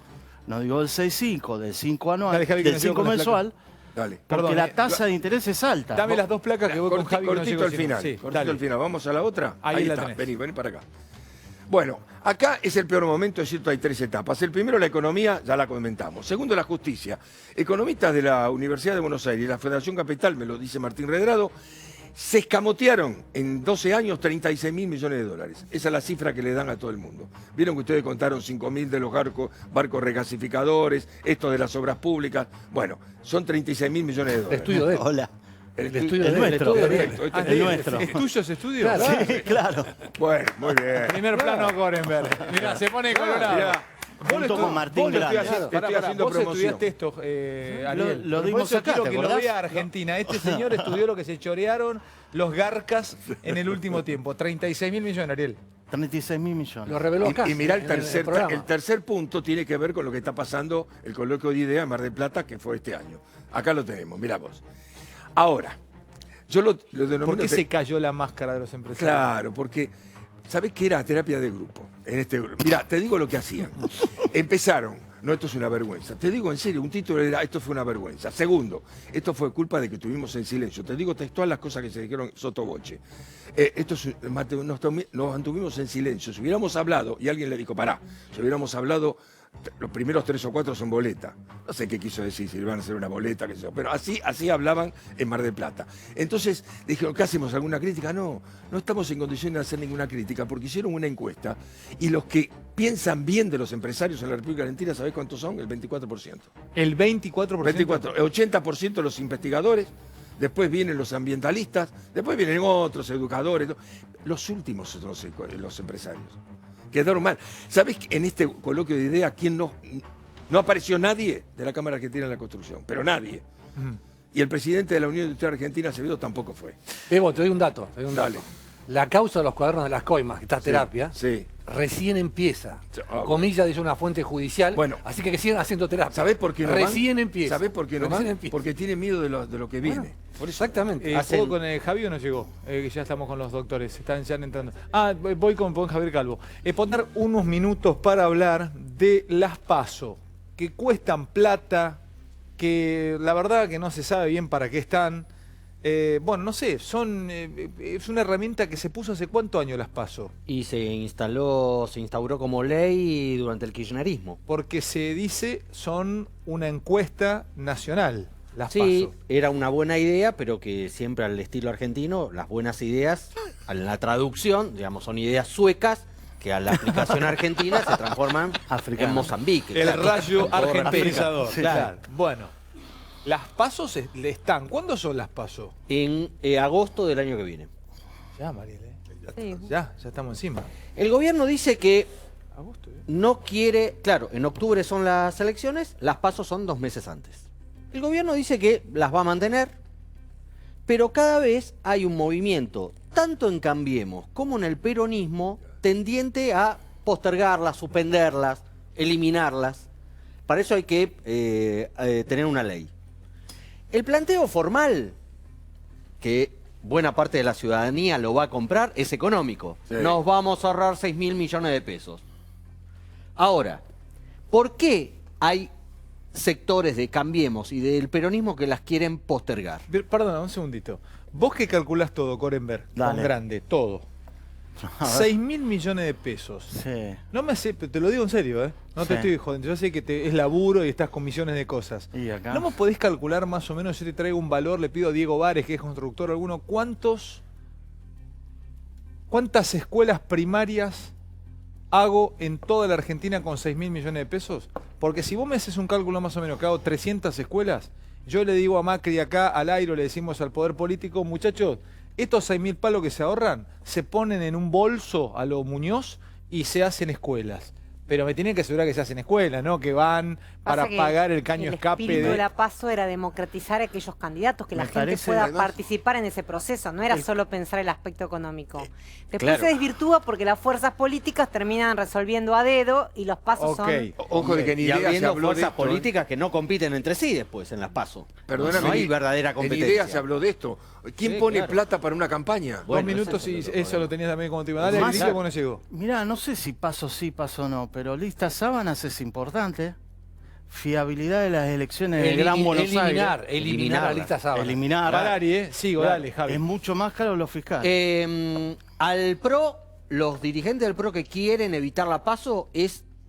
no digo del 6,5, del 5 anual, Dale, Javi, que del no llego 5 con las mensual, Dale. porque Perdón, la tasa de interés es alta. Dame las dos placas que voy con Javi. que no Cortito llego al sin- final. Sí, Cortito dale. al final. ¿Vamos a la otra? Ahí la está. tenés. Vení para acá. Bueno, acá es el peor momento, es cierto, hay 3 etapas. El primero, la economía, ya la comentamos. Segundo, la justicia. Economistas de la Universidad de Buenos Aires y la Federación Capital, me lo dice Martín Redrado, se escamotearon en 12 años 36.000 millones de dólares. Esa es la cifra que le dan a todo el mundo. Vieron que ustedes contaron 5.000 de los barcos regasificadores, esto de las obras públicas. Bueno, son 36.000 millones de El dólares. estudio de él. Hola. El estudio el de él. nuestro. El estudio de él. Perfecto, este Ah, es el el nuestro. ¿Es tuyo ese estudio? Claro. Sí, claro. Bueno, muy bien. Primer plano Gorenberg. Mirá, se pone colorado. Mirá, Junto con Martín vos le estoy Grande. haciendo- Pará, estoy pará, haciendo vos promoción. estudiaste esto, Ariel. lo Por dimos eso acá, quiero ¿te que lo acordás? vea Argentina. Este señor estudió lo que se chorearon los garcas en el último tiempo. 36.000 millones, Ariel. 36.000 millones. Lo reveló acá. Y mirá en el programa. el tercer punto tiene que ver con lo que está pasando el coloquio de ideas en Mar del Plata, que fue este año. Acá lo tenemos, mirá vos. Ahora, yo lo denomino... ¿Por qué se cayó la máscara de los empresarios? Claro, porque ¿sabés qué era terapia de grupo? En este grupo. Mirá, te digo lo que hacían. Empezaron, no, esto es una vergüenza. Te digo en serio, un título era, esto fue una vergüenza. Segundo, esto fue culpa de que estuvimos en silencio. Te digo textual las cosas que se dijeron sotoboche. Nos mantuvimos en silencio. Si hubiéramos hablado, y alguien le dijo, pará, si hubiéramos hablado, los primeros 3 o 4 son boleta. No sé qué quiso decir, si iban a hacer una boleta, qué sé yo, pero así hablaban en Mar del Plata. Entonces dijeron, ¿qué hacemos? ¿Alguna crítica? No estamos en condiciones de hacer ninguna crítica, porque hicieron una encuesta y los que piensan bien de los empresarios en la República Argentina, ¿sabés cuántos son? El 24%. El 24%. 24, 80% los investigadores, después vienen los ambientalistas, después vienen otros educadores, los últimos son los empresarios. Quedaron mal. ¿Sabés que en este coloquio de ideas quién no apareció nadie de la Cámara Argentina de la Construcción? Pero nadie. Y el presidente de la Unión Industrial Argentina, Acevedo, tampoco fue. Bebo, te doy un dato. Dale. La causa de los cuadernos de las coimas, que está terapia, Sí. recién empieza. Ah, Comillas dice una fuente judicial. Bueno. Así que sigan haciendo terapia. ¿Sabés por qué no Recién van? empieza. ¿Sabés por qué no Recién van? empieza. Porque tienen miedo de lo que viene. Bueno, Por eso. exactamente. ¿Puedo con Javi o no llegó? Que ya estamos con los doctores, están ya entrando. Ah, voy con Javier Calvo. Poner unos minutos para hablar de las PASO, que cuestan plata, que la verdad que no se sabe bien para qué están. Bueno, no sé, es una herramienta que se puso hace cuántos años las PASO. Y se instauró como ley durante el kirchnerismo. Porque se dice son una encuesta nacional, las Sí, PASO. era una buena idea, pero que siempre al estilo argentino, las buenas ideas, en la traducción, digamos, son ideas suecas, que a la aplicación argentina se transforman Africano. en Mozambique. El claro. rayo Con todo argentinizador. respeto. Claro. Bueno, las PASO le están. ¿Cuándo son las PASO? En agosto del año que viene. Ya, Mariel. Sí. Ya estamos encima. El gobierno dice que Agosto, no quiere, claro, en octubre son las elecciones, las pasos son 2 meses antes. El gobierno dice que las va a mantener, pero cada vez hay un movimiento, tanto en Cambiemos como en el peronismo, tendiente a postergarlas, suspenderlas, eliminarlas. Para eso hay que tener una ley. El planteo formal, que buena parte de la ciudadanía lo va a comprar, es económico. Sí. Nos vamos a ahorrar 6.000 millones de pesos. Ahora, ¿por qué hay sectores de Cambiemos y del peronismo que las quieren postergar? Perdona, un segundito. Vos que calculás todo, Corenberg, con Dale. grande, todo. A ver. 6.000 millones de pesos. Sí. No me sé, te lo digo en serio, ¿eh? No te Sí. estoy jodiendo. Yo sé que es laburo y estás con millones de cosas. Y acá. ¿No me podés calcular más o menos? Yo te traigo un valor, le pido a Diego Vares, que es constructor alguno, ¿cuántas escuelas primarias hago en toda la Argentina con 6.000 millones de pesos? Porque si vos me haces un cálculo más o menos que hago 300 escuelas, yo le digo a Macri acá, al aire, le decimos al poder político, muchachos, estos 6.000 palos que se ahorran se ponen en un bolso a lo Muñoz y se hacen escuelas. Pero me tienen que asegurar que se hacen escuelas, ¿no? Que van para Pasa que pagar el caño el escape espíritu de de... la PASO era democratizar a aquellos candidatos, que Me la gente parece, pueda además, participar en ese proceso, no era solo pensar el aspecto económico. Después claro. se desvirtúa porque las fuerzas políticas terminan resolviendo a dedo y los pasos Ok. son... Ojo de que en Y idea se habiendo habló de fuerzas esto, ¿eh? políticas que no compiten entre sí después en las PASO. Perdóname, no hay verdadera competencia. En idea se habló de esto. ¿Quién Sí, pone claro. plata para una campaña? Dos minutos y eso lo tenías también como tema. Dale, Más- Grillo, bueno, llegó. Mirá, no sé si paso sí, paso no, pero lista sábanas es importante. Fiabilidad de las elecciones en el Gran Buenos eliminar la Eliminarla. lista sábana. Eliminar. Parari, ¿eh? Sigo, Claro, dale, Javi. Es mucho más caro los fiscales. Al PRO, los dirigentes del PRO que quieren evitar la PASO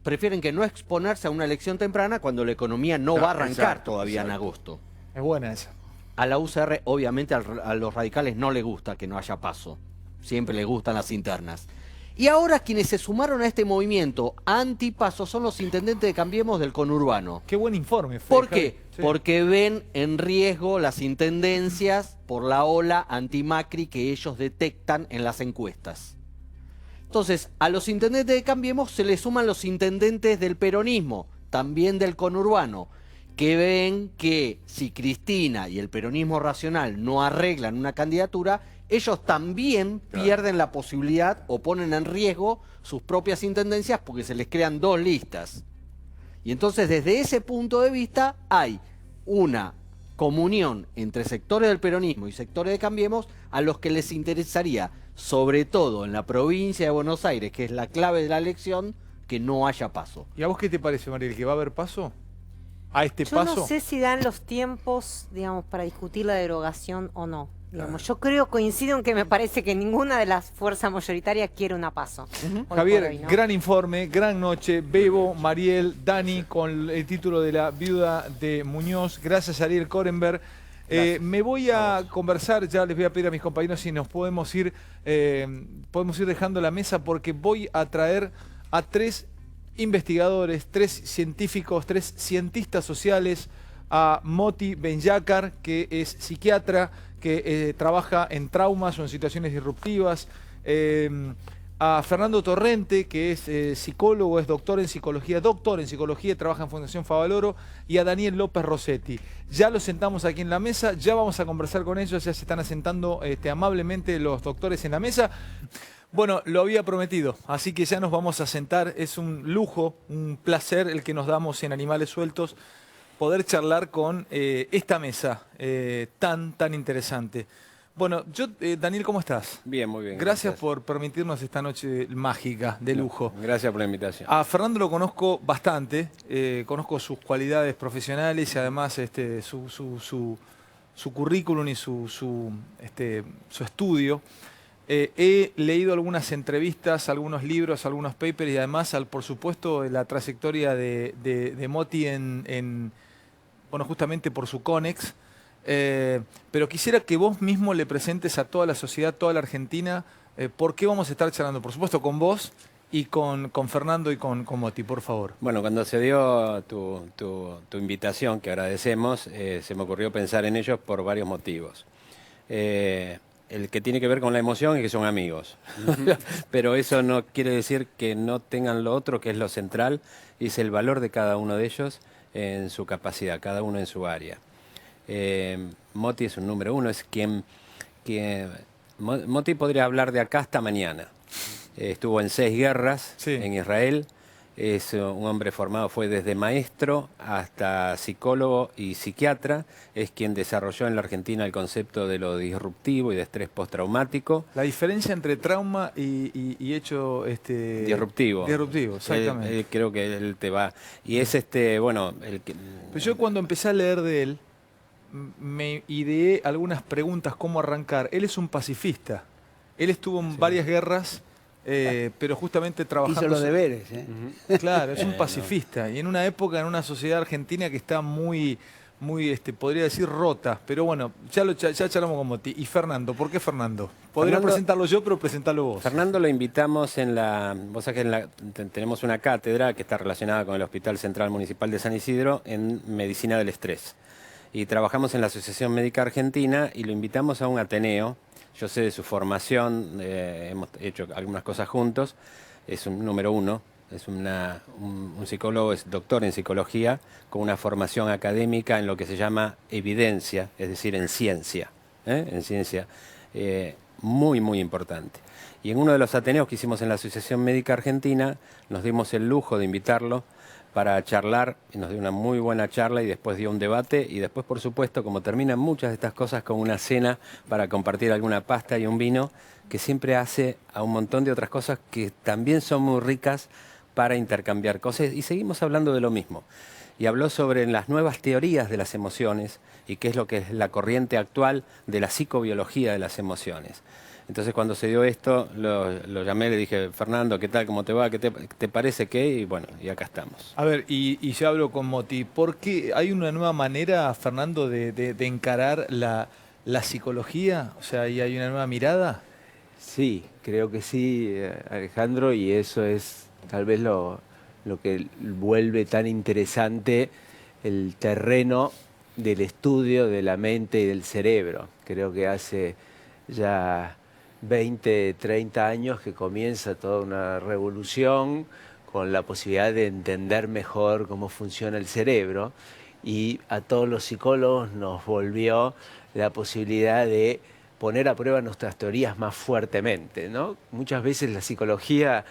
prefieren que no exponerse a una elección temprana cuando la economía no va a arrancar exacto, todavía en exacto. agosto. Es buena esa. A la UCR, obviamente, a los radicales no les gusta que no haya PASO. Siempre les gustan las internas. Y ahora quienes se sumaron a este movimiento anti-PASO son los intendentes de Cambiemos del conurbano. Qué buen informe, Fede, ¿Por Javi. qué? Sí. Porque ven en riesgo las intendencias por la ola anti-Macri que ellos detectan en las encuestas. Entonces, a los intendentes de Cambiemos se les suman los intendentes del peronismo, también del conurbano, que ven que si Cristina y el peronismo racional no arreglan una candidatura, ellos también pierden la posibilidad o ponen en riesgo sus propias intendencias porque se les crean dos listas. Y entonces desde ese punto de vista hay una comunión entre sectores del peronismo y sectores de Cambiemos a los que les interesaría, sobre todo en la provincia de Buenos Aires, que es la clave de la elección, que no haya paso. ¿Y a vos qué te parece, Mariel? ¿Que va a haber paso? ¿A este Yo paso? no sé si dan los tiempos, digamos, para discutir la derogación o no. Digamos, yo creo, coincido en que me parece que ninguna de las fuerzas mayoritarias quiere una PASO. Hoy por Javier, hoy, ¿no? gran informe, gran noche. Bebo, Mariel, Dani, con el título de La viuda de Muñoz. Gracias, Ariel Korenberg. Me voy a conversar, ya les voy a pedir a mis compañeros si nos podemos ir dejando la mesa, porque voy a traer a tres investigadores, tres científicos, tres cientistas sociales, a Moti Benjácar, que es psiquiatra, que trabaja en traumas o en situaciones disruptivas, a Fernando Torrente, que es psicólogo, es doctor en psicología y trabaja en Fundación Favaloro, y a Daniel López Rossetti. Ya los sentamos aquí en la mesa, ya vamos a conversar con ellos, ya se están asentando amablemente los doctores en la mesa. Bueno, lo había prometido, así que ya nos vamos a sentar. Es un lujo, un placer el que nos damos en Animales Sueltos, poder charlar con esta mesa tan interesante. Bueno, Daniel, ¿cómo estás? Bien, muy bien. Gracias por permitirnos esta noche mágica, de lujo. Gracias por la invitación. A Fernando lo conozco bastante, conozco sus cualidades profesionales y además su currículum y su estudio. He leído algunas entrevistas, algunos libros, algunos papers y además, por supuesto, la trayectoria de Moti bueno, justamente por su Conex. Pero quisiera que vos mismo le presentes a toda la sociedad, toda la Argentina, por qué vamos a estar charlando, por supuesto, con vos y con Fernando y con Moti, por favor. Bueno, cuando se dio tu invitación, que agradecemos, se me ocurrió pensar en ellos por varios motivos. El que tiene que ver con la emoción es que son amigos. Pero eso no quiere decir que no tengan lo otro, que es lo central, y es el valor de cada uno de ellos en su capacidad, cada uno en su área. Moti es un número uno, es Moti podría hablar de acá hasta mañana. Estuvo en 6 guerras en Israel. Es un hombre formado, fue desde maestro hasta psicólogo y psiquiatra. Es quien desarrolló en la Argentina el concepto de lo disruptivo y de estrés postraumático. La diferencia entre trauma y hecho disruptivo. Disruptivo, exactamente. Creo que él te va. Y es bueno. Pero yo cuando empecé a leer de él, me ideé algunas preguntas, cómo arrancar. Él es un pacifista. Él estuvo en varias guerras. Pero justamente trabajando... Hizo los deberes, Claro, es un pacifista. Y en una época, en una sociedad argentina que está muy podría decir rota. Pero bueno, ya charlamos con Moti. Y Fernando, ¿por qué Fernando? Podría presentarlo yo, pero presentarlo vos. Fernando lo invitamos vos sabés que tenemos una cátedra que está relacionada con el Hospital Central Municipal de San Isidro en Medicina del Estrés. Y trabajamos en la Asociación Médica Argentina y lo invitamos a un Ateneo. Yo sé de su formación, hemos hecho algunas cosas juntos, es un número uno, Es un psicólogo, es doctor en psicología, con una formación académica en lo que se llama evidencia, es decir, en ciencia. En ciencia, muy, muy importante. Y en uno de los ateneos que hicimos en la Asociación Médica Argentina, nos dimos el lujo de invitarlo para charlar, y nos dio una muy buena charla y después dio un debate y después, por supuesto, como terminan muchas de estas cosas, con una cena para compartir alguna pasta y un vino, que siempre hace a un montón de otras cosas que también son muy ricas para intercambiar cosas. Y seguimos hablando de lo mismo. Y habló sobre las nuevas teorías de las emociones y qué es lo que es la corriente actual de la psicobiología de las emociones. Entonces cuando se dio esto, lo llamé, le dije, Fernando, ¿qué tal? ¿Cómo te va? ¿Qué te parece qué? Y bueno, y acá estamos. A ver, y yo hablo con Moti, porque hay una nueva manera, Fernando, de encarar la psicología, o sea, ¿y hay una nueva mirada? Sí, creo que sí, Alejandro, y eso es tal vez lo que vuelve tan interesante el terreno del estudio de la mente y del cerebro. Creo que hace ya 20, 30 años que comienza toda una revolución con la posibilidad de entender mejor cómo funciona el cerebro, y a todos los psicólogos nos volvió la posibilidad de poner a prueba nuestras teorías más fuertemente, ¿no? Muchas veces la psicología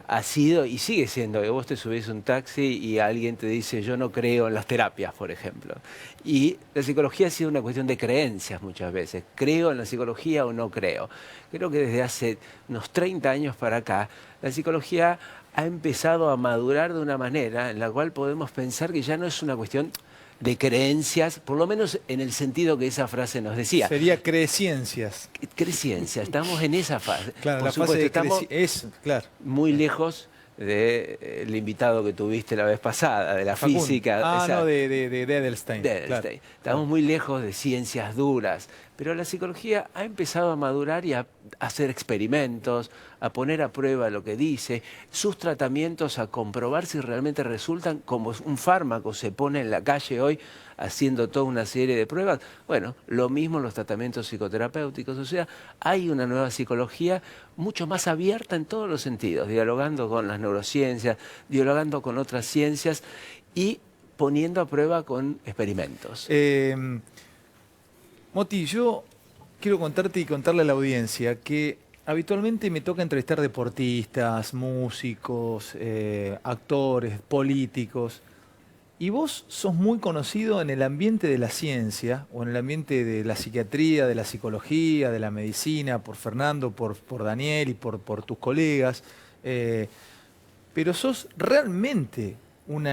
ha sido y sigue siendo que vos te subís a un taxi y alguien te dice yo no creo en las terapias, por ejemplo. Y la psicología ha sido una cuestión de creencias muchas veces. ¿Creo en la psicología o no creo? Creo que desde hace unos 30 años para acá, la psicología ha empezado a madurar de una manera en la cual podemos pensar que ya no es una cuestión de creencias, por lo menos en el sentido que esa frase nos decía. Sería creciencias. Creciencia, estamos en esa fase. Claro, por la supuesto, fase de estamos claro. muy lejos del invitado que tuviste la vez pasada, de la Facundo. física. No, de Edelstein. Claro. Estamos muy lejos de ciencias duras, pero la psicología ha empezado a madurar y a hacer experimentos, a poner a prueba lo que dice, sus tratamientos a comprobar si realmente resultan, como un fármaco se pone en la calle hoy haciendo toda una serie de pruebas. Bueno, lo mismo en los tratamientos psicoterapéuticos, o sea, hay una nueva psicología mucho más abierta en todos los sentidos, dialogando con las neurociencias, dialogando con otras ciencias y poniendo a prueba con experimentos. Moti, yo quiero contarte y contarle a la audiencia que habitualmente me toca entrevistar deportistas, músicos, actores, políticos. Y vos sos muy conocido en el ambiente de la ciencia, o en el ambiente de la psiquiatría, de la psicología, de la medicina, por Fernando, por Daniel y por tus colegas. Pero sos realmente un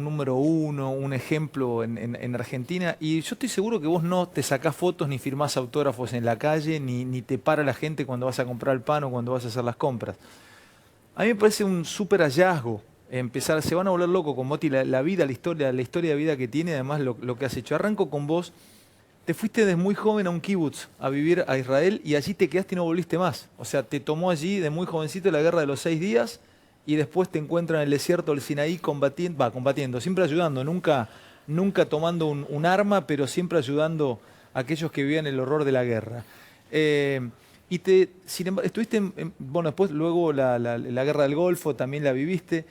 número uno, un ejemplo en Argentina. Y yo estoy seguro que vos no te sacás fotos ni firmás autógrafos en la calle, ni te para la gente cuando vas a comprar el pan o cuando vas a hacer las compras. A mí me parece un súper hallazgo. Se van a volver locos con Moti, la vida, la historia de vida que tiene, además lo que has hecho. Arranco con vos. Te fuiste desde muy joven a un kibutz a vivir a Israel y allí te quedaste y no volviste más. O sea, te tomó allí de muy jovencito la guerra de los 6 días y después te encuentras en el desierto del Sinaí combatiendo, siempre ayudando, nunca tomando un arma, pero siempre ayudando a aquellos que vivían el horror de la guerra. Sin embargo, estuviste, después luego la guerra del Golfo también la viviste.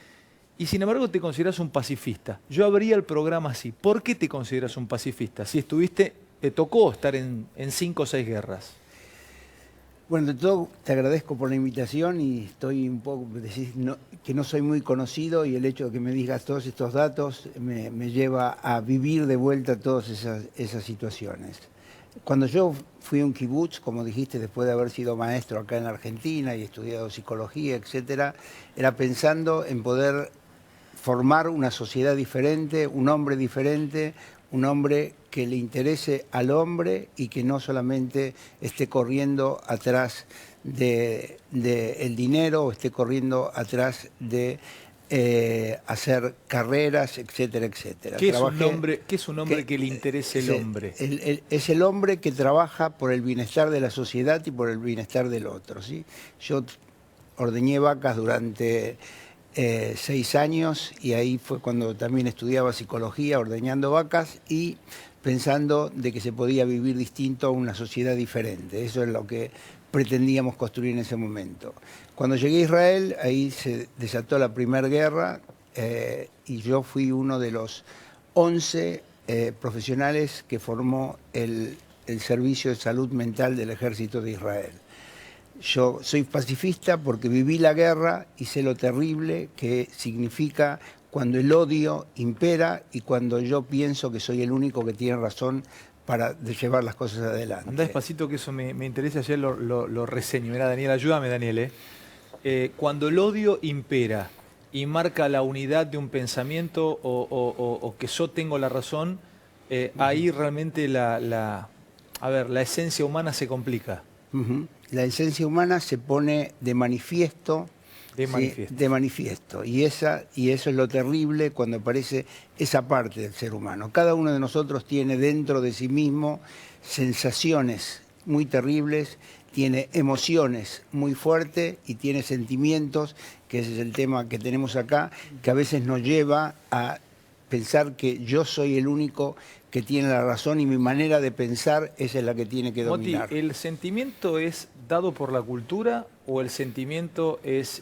Y sin embargo te consideras un pacifista. Yo abría el programa así. ¿Por qué te consideras un pacifista? Si te tocó estar en 5 o 6 guerras. Bueno, de todo te agradezco por la invitación y estoy un poco, que no soy muy conocido y el hecho de que me digas todos estos datos me lleva a vivir de vuelta todas esas situaciones. Cuando yo fui a un kibutz, como dijiste, después de haber sido maestro acá en Argentina y estudiado psicología, etcétera, era pensando en poder formar una sociedad diferente, un hombre diferente, un hombre que le interese al hombre y que no solamente esté corriendo atrás del dinero o esté corriendo atrás de hacer carreras, etcétera, etcétera. ¿Qué es un hombre que le interese el hombre? Es el hombre que trabaja por el bienestar de la sociedad y por el bienestar del otro, ¿sí? Yo ordeñé vacas durante 6 años y ahí fue cuando también estudiaba psicología, ordeñando vacas y pensando de que se podía vivir distinto a una sociedad diferente. Eso es lo que pretendíamos construir en ese momento. Cuando llegué a Israel, ahí se desató la primera guerra y yo fui uno de los 11 profesionales que formó el Servicio de Salud Mental del Ejército de Israel. Yo soy pacifista porque viví la guerra y sé lo terrible que significa cuando el odio impera y cuando yo pienso que soy el único que tiene razón para llevar las cosas adelante. Andá despacito que eso me interesa, ayer lo reseño. Mira, Daniel, ayúdame, Daniel. Cuando el odio impera y marca la unidad de un pensamiento o que yo tengo la razón, ahí realmente la esencia humana se complica. La esencia humana se pone de manifiesto. De manifiesto. Y eso es lo terrible cuando aparece esa parte del ser humano. Cada uno de nosotros tiene dentro de sí mismo sensaciones muy terribles, tiene emociones muy fuertes y tiene sentimientos, que ese es el tema que tenemos acá, que a veces nos lleva a pensar que yo soy el único que tiene la razón y mi manera de pensar esa es la que tiene que dominar. Moti, ¿el sentimiento es dado por la cultura o el sentimiento es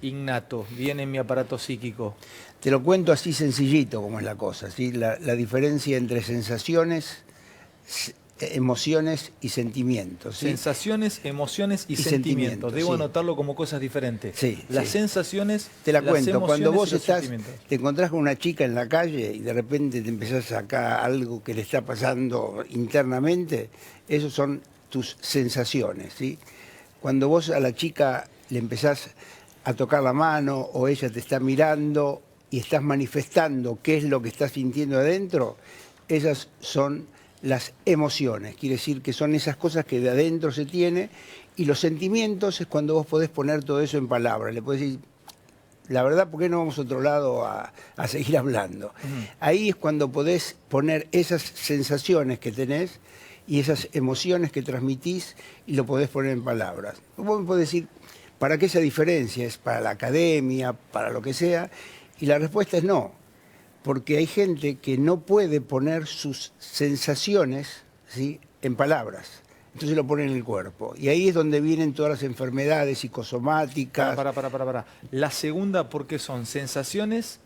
innato, viene en mi aparato psíquico? Te lo cuento así sencillito como es la cosa, ¿sí? La diferencia entre sensaciones, emociones y sentimientos. ¿sí? Sensaciones, emociones y sentimientos. Debo anotarlo como cosas diferentes. Sí, las sensaciones, te la las cuento. Cuando vos te encontrás con una chica en la calle y de repente te empezás a sacar algo que le está pasando internamente, esos son tus sensaciones. ¿sí? Cuando vos a la chica le empezás a tocar la mano o ella te está mirando y estás manifestando qué es lo que estás sintiendo adentro, esas son las emociones, quiere decir que son esas cosas que de adentro se tiene, y los sentimientos es cuando vos podés poner todo eso en palabras, le podés decir, la verdad, ¿por qué no vamos a otro lado a seguir hablando? Ahí es cuando podés poner esas sensaciones que tenés y esas emociones que transmitís y lo podés poner en palabras. Vos me podés decir, ¿para qué esa diferencia? ¿Es para la academia, para lo que sea? Y la respuesta es no. Porque hay gente que no puede poner sus sensaciones, ¿sí? en palabras. Entonces lo pone en el cuerpo. Y ahí es donde vienen todas las enfermedades psicosomáticas. Para. La segunda, ¿por qué son? Sensaciones,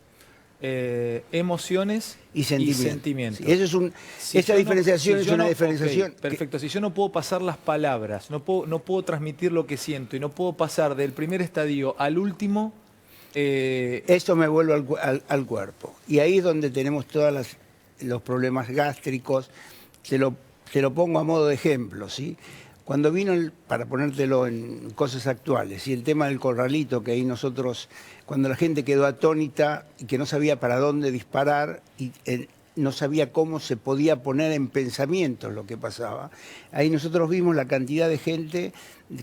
emociones y sentimientos. Sí, eso es esa diferenciación es una diferenciación. Okay, perfecto. Si yo no puedo pasar las palabras, no puedo transmitir lo que siento y no puedo pasar del primer estadio al último... Esto me vuelve al cuerpo. Y ahí es donde tenemos todos los problemas gástricos. Te lo pongo a modo de ejemplo, ¿sí? Cuando vino, para ponértelo en cosas actuales, y el tema del corralito, que ahí nosotros, cuando la gente quedó atónita y que no sabía para dónde disparar y no sabía cómo se podía poner en pensamientos lo que pasaba, ahí nosotros vimos la cantidad de gente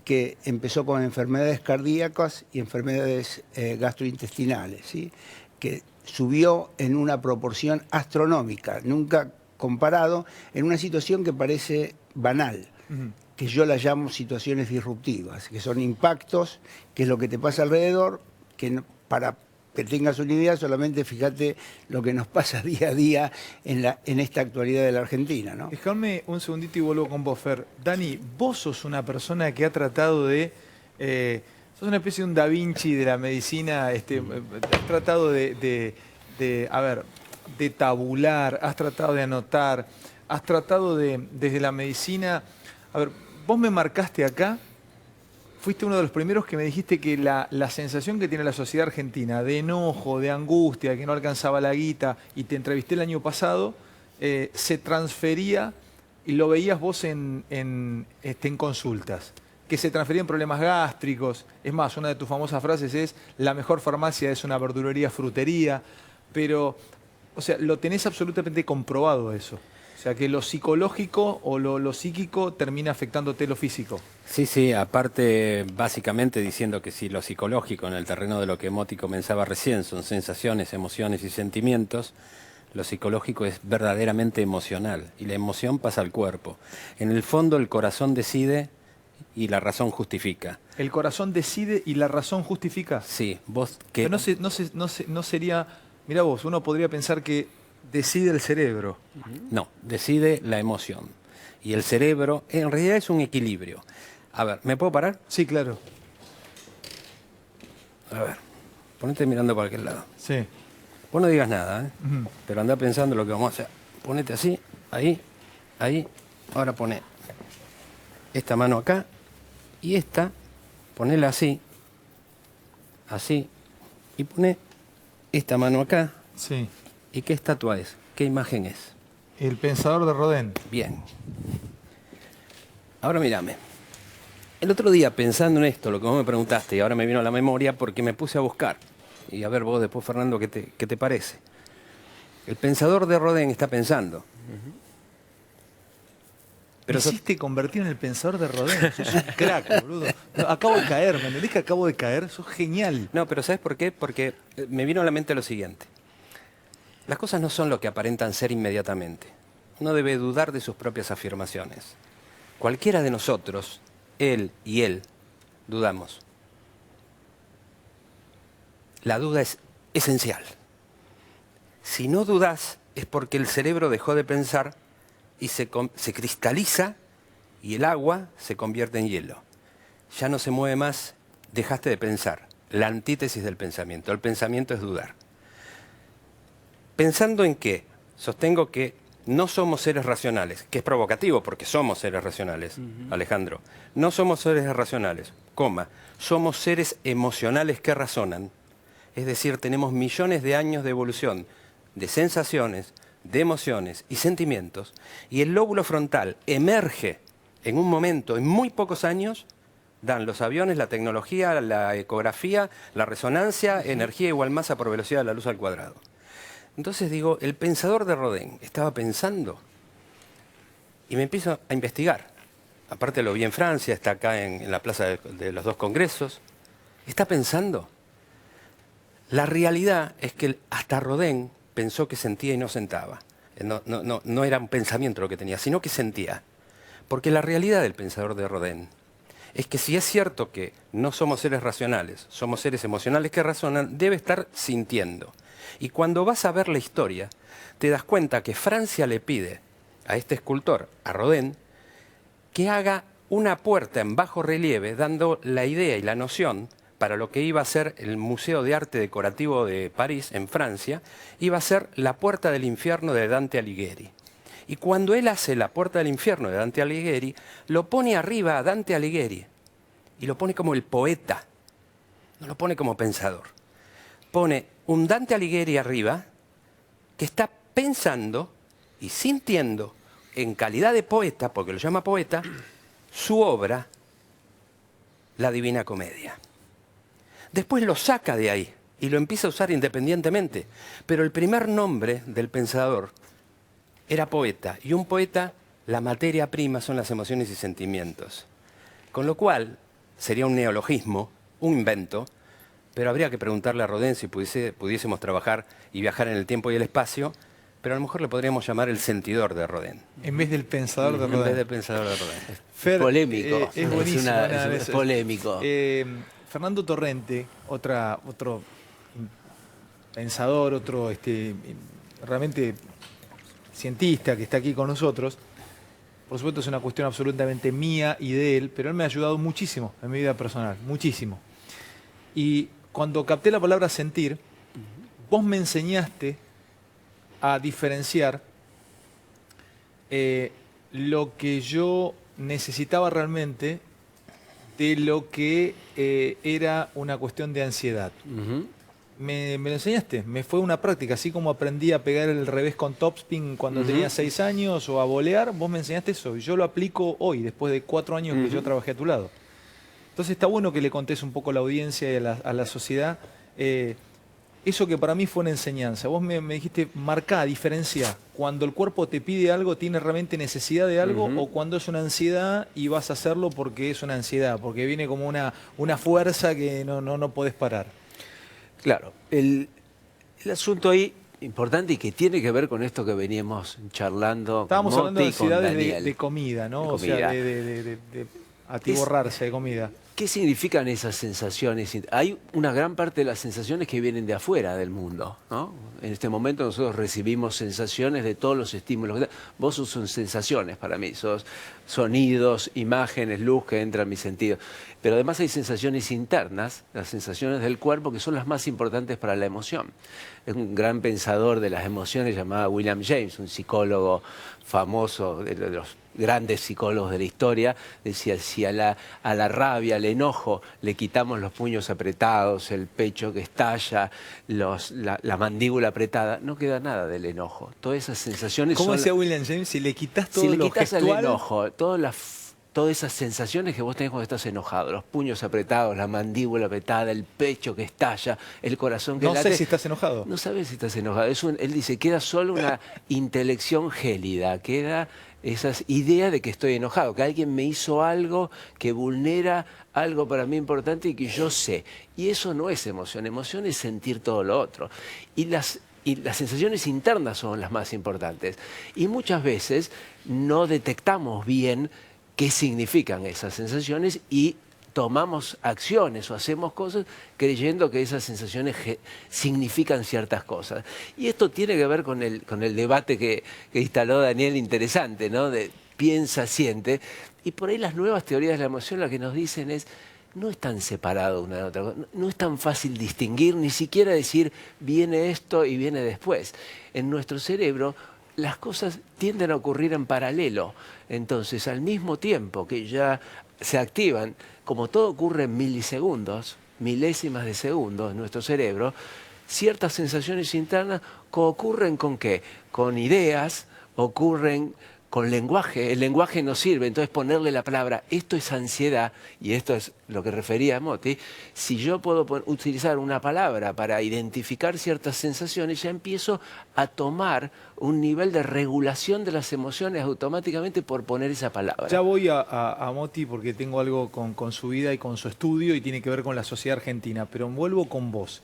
que empezó con enfermedades cardíacas y enfermedades gastrointestinales, ¿sí? que subió en una proporción astronómica, nunca comparado, en una situación que parece banal, que yo la llamo situaciones disruptivas, que son impactos, que es lo que te pasa alrededor, que para que tengas una idea, solamente fíjate lo que nos pasa día a día en esta actualidad de la Argentina, ¿no? Dejadme un segundito y vuelvo con vos, Fer. Dani, vos sos una persona que ha tratado de... sos una especie de un Da Vinci de la medicina, has tratado de tabular, has tratado de anotar, has tratado desde la medicina... A ver, vos me marcaste acá, fuiste uno de los primeros que me dijiste que la sensación que tiene la sociedad argentina de enojo, de angustia, que no alcanzaba la guita, y te entrevisté el año pasado, se transfería, y lo veías vos en consultas, que se transferían problemas gástricos. Es más, una de tus famosas frases es, la mejor farmacia es una verdulería, frutería, pero, o sea, lo tenés absolutamente comprobado eso. O sea, que lo psicológico o lo psíquico termina afectándote lo físico. Sí, aparte básicamente diciendo que si lo psicológico en el terreno de lo que Moti comenzaba recién son sensaciones, emociones y sentimientos, lo psicológico es verdaderamente emocional y la emoción pasa al cuerpo. En el fondo el corazón decide y la razón justifica. ¿El corazón decide y la razón justifica? Sí, vos que... Pero no sería... Mirá vos, uno podría pensar que decide el cerebro. No, decide la emoción. Y el cerebro en realidad es un equilibrio. A ver, ¿me puedo parar? Sí, claro. A ver, ponete mirando para aquel lado. Sí. Vos no digas nada, ¿eh? Ujú. Pero andá pensando lo que vamos a hacer. Ponete así, ahí, ahí. Ahora poné esta mano acá y esta, ponela así, así. Y poné esta mano acá. Sí. ¿Y qué estatua es? ¿Qué imagen es? El pensador de Rodin. Bien. Ahora mírame. El otro día, pensando en esto, lo que vos me preguntaste, y ahora me vino a la memoria porque me puse a buscar. Y a ver vos después, Fernando, qué te parece. El pensador de Rodin está pensando. Pero me hiciste convertir en el pensador de Rodin. Sos un crack, boludo. No, acabo de caer, ¿me entendés que acabo de caer? Sos genial. No, pero ¿sabes por qué? Porque me vino a la mente lo siguiente. Las cosas no son lo que aparentan ser inmediatamente. Uno debe dudar de sus propias afirmaciones. Cualquiera de nosotros, él y él, dudamos. La duda es esencial. Si no dudas, es porque el cerebro dejó de pensar y se cristaliza y el agua se convierte en hielo. Ya no se mueve más, dejaste de pensar. La antítesis del pensamiento. El pensamiento es dudar. Pensando en qué, sostengo que no somos seres racionales, que es provocativo porque somos seres racionales, Alejandro. No somos seres racionales, somos seres emocionales que razonan. Es decir, tenemos millones de años de evolución de sensaciones, de emociones y sentimientos, y el lóbulo frontal emerge en un momento, en muy pocos años, dan los aviones, la tecnología, la ecografía, la resonancia, energía igual masa por velocidad de la luz al cuadrado. Entonces digo, el pensador de Rodin estaba pensando y me empiezo a investigar. Aparte lo vi en Francia, está acá en la Plaza de los Dos Congresos. Está pensando. La realidad es que hasta Rodin pensó que sentía y no sentaba. No era un pensamiento lo que tenía, sino que sentía. Porque la realidad del pensador de Rodin es que si es cierto que no somos seres racionales, somos seres emocionales que razonan, debe estar sintiendo. Y cuando vas a ver la historia, te das cuenta que Francia le pide a este escultor, a Rodin, que haga una puerta en bajo relieve, dando la idea y la noción para lo que iba a ser el Museo de Arte Decorativo de París, en Francia, iba a ser la Puerta del Infierno de Dante Alighieri. Y cuando él hace la Puerta del Infierno de Dante Alighieri, lo pone arriba a Dante Alighieri, y lo pone como el poeta, no lo pone como pensador. Pone un Dante Alighieri arriba, que está pensando y sintiendo, en calidad de poeta, porque lo llama poeta, su obra, La Divina Comedia. Después lo saca de ahí y lo empieza a usar independientemente. Pero el primer nombre del pensador era poeta. Y un poeta, la materia prima son las emociones y sentimientos. Con lo cual, sería un neologismo, un invento, pero habría que preguntarle a Rodin si pudiésemos trabajar y viajar en el tiempo y el espacio, pero a lo mejor le podríamos llamar el sentidor de Rodin. En vez del pensador de Rodin. En vez del pensador de Rodin. Fer, Polémico. Es buenísimo. Es polémico. Fernando Torrente, otro pensador, otro realmente cientista que está aquí con nosotros. Por supuesto es una cuestión absolutamente mía y de él, pero él me ha ayudado muchísimo en mi vida personal, muchísimo. Y cuando capté la palabra sentir, vos me enseñaste a diferenciar lo que yo necesitaba realmente de lo que era una cuestión de ansiedad. Me lo enseñaste, me fue una práctica, así como aprendí a pegar el revés con topspin cuando tenía 6 años o a volear, vos me enseñaste eso y yo lo aplico hoy, después de 4 años que yo trabajé a tu lado. Entonces está bueno que le contés un poco a la audiencia y a la sociedad eso que para mí fue una enseñanza. Vos me dijiste, marcá, diferencia, cuando el cuerpo te pide algo, tiene realmente necesidad de algo, o cuando es una ansiedad y vas a hacerlo porque es una ansiedad, porque viene como una fuerza que no podés parar. Claro, el asunto ahí importante y que tiene que ver con esto que veníamos charlando. Estábamos hablando de Moti, con ansiedades Daniel. de comida, ¿no? De O sea, comida. de atiborrarse de comida. ¿Qué significan esas sensaciones? Hay una gran parte de las sensaciones que vienen de afuera del mundo, ¿no? En este momento nosotros recibimos sensaciones de todos los estímulos. Vos son sensaciones para mí, sos sonidos, imágenes, luz que entra en mi sentido. Pero además hay sensaciones internas, las sensaciones del cuerpo, que son las más importantes para la emoción. Es un gran pensador de las emociones llamado William James, un psicólogo famoso, de los grandes psicólogos de la historia, decía, si a la rabia, al enojo, le quitamos los puños apretados, el pecho que estalla, la mandíbula apretada, no queda nada del enojo. Todas esas sensaciones ¿Cómo son... decía William James? Si le quitas todo Si le lo quitas el gestual, enojo, todas esas sensaciones que vos tenés cuando estás enojado, los puños apretados, la mandíbula apretada, el pecho que estalla, el corazón que no late. sé si estás enojado. No sabes si estás enojado. Él dice, queda solo una intelección gélida, queda esa idea de que estoy enojado, que alguien me hizo algo que vulnera algo para mí importante y que yo sé. Y eso no es emoción. Emoción es sentir todo lo otro. Y las sensaciones internas son las más importantes. Y muchas veces no detectamos bien qué significan esas sensaciones y tomamos acciones o hacemos cosas creyendo que esas sensaciones significan ciertas cosas. Y esto tiene que ver con el debate que instaló Daniel, interesante, ¿no? De piensa, siente. Y por ahí las nuevas teorías de la emoción lo que nos dicen es, no están separados una de otra cosa, no es tan fácil distinguir, ni siquiera decir viene esto y viene después. En nuestro cerebro las cosas tienden a ocurrir en paralelo. Entonces, al mismo tiempo que ya se activan, como todo ocurre en milisegundos, milésimas de segundo en nuestro cerebro, ciertas sensaciones internas ocurren ¿con qué? Con ideas, ocurren con lenguaje. El lenguaje nos sirve, entonces ponerle la palabra, esto es ansiedad, y esto es lo que refería a Motti, si yo puedo utilizar una palabra para identificar ciertas sensaciones, ya empiezo a tomar un nivel de regulación de las emociones automáticamente por poner esa palabra. Ya voy a Motti porque tengo algo con su vida y con su estudio y tiene que ver con la sociedad argentina, pero vuelvo con vos.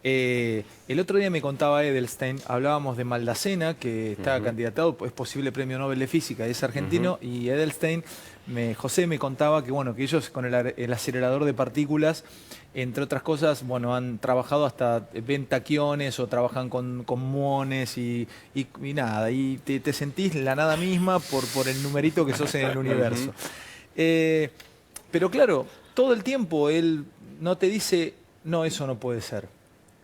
El otro día me contaba Edelstein, hablábamos de Maldacena, que está candidatado, es posible premio Nobel de Física, es argentino, y Edelstein, José me contaba que, bueno, que ellos con el acelerador de partículas, entre otras cosas, bueno, han trabajado hasta ven taquiones o trabajan con muones y nada, y te sentís la nada misma por el numerito que sos en el universo. Pero claro, todo el tiempo él no te dice, no, eso no puede ser.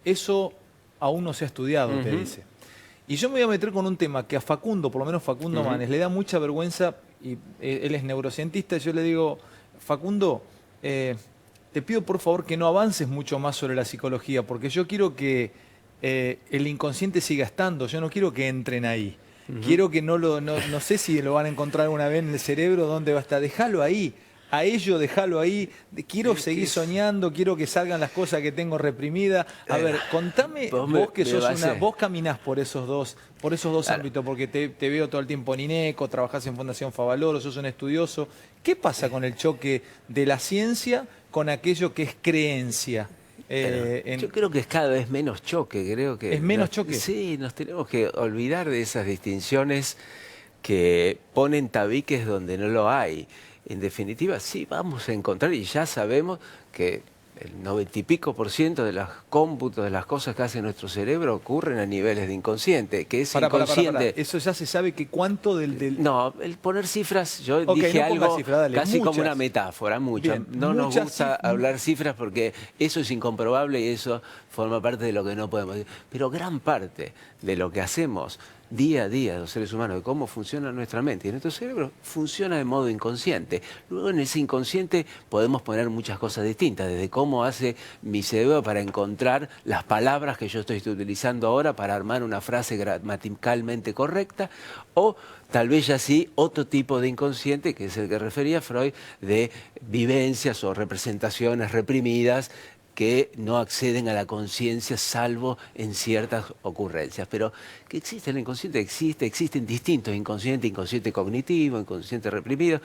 Eso aún no se ha estudiado, te dice. Y yo me voy a meter con un tema que a Facundo, por lo menos Facundo Manes, le da mucha vergüenza, y él es neurocientista, y yo le digo, Facundo, te pido por favor que no avances mucho más sobre la psicología, porque yo quiero que el inconsciente siga estando, yo no quiero que entren ahí. Quiero que no sé si lo van a encontrar una vez en el cerebro, dónde va a estar, déjalo ahí. A ello, déjalo ahí, quiero seguir soñando, quiero que salgan las cosas que tengo reprimidas. A ver, contame, vos que sos vos caminás por esos dos ámbitos, porque te veo todo el tiempo en INECO, trabajás en Fundación Favaloro, sos un estudioso. ¿Qué pasa con el choque de la ciencia con aquello que es creencia? Yo creo que es cada vez menos choque, creo que... ¿Es menos choque? Sí, nos tenemos que olvidar de esas distinciones que ponen tabiques donde no lo hay. En definitiva, sí vamos a encontrar, y ya sabemos que el 90 y pico % de los cómputos de las cosas que hace nuestro cerebro ocurren a niveles de inconsciente, que es inconsciente. Eso ya se sabe que cuánto del... No, el poner cifras, yo dije algo casi como una metáfora, muchas. No nos gusta hablar cifras porque eso es incomprobable y eso forma parte de lo que no podemos decir. Pero gran parte de lo que hacemos día a día los seres humanos, de cómo funciona nuestra mente y nuestro cerebro, funciona de modo inconsciente. Luego en ese inconsciente podemos poner muchas cosas distintas, desde cómo hace mi cerebro para encontrar las palabras que yo estoy utilizando ahora para armar una frase gramaticalmente correcta, o tal vez ya sí otro tipo de inconsciente, que es el que refería Freud, de vivencias o representaciones reprimidas que no acceden a la conciencia salvo en ciertas ocurrencias. Pero que existe el inconsciente, existen distintos inconscientes, inconsciente cognitivo, inconsciente reprimido,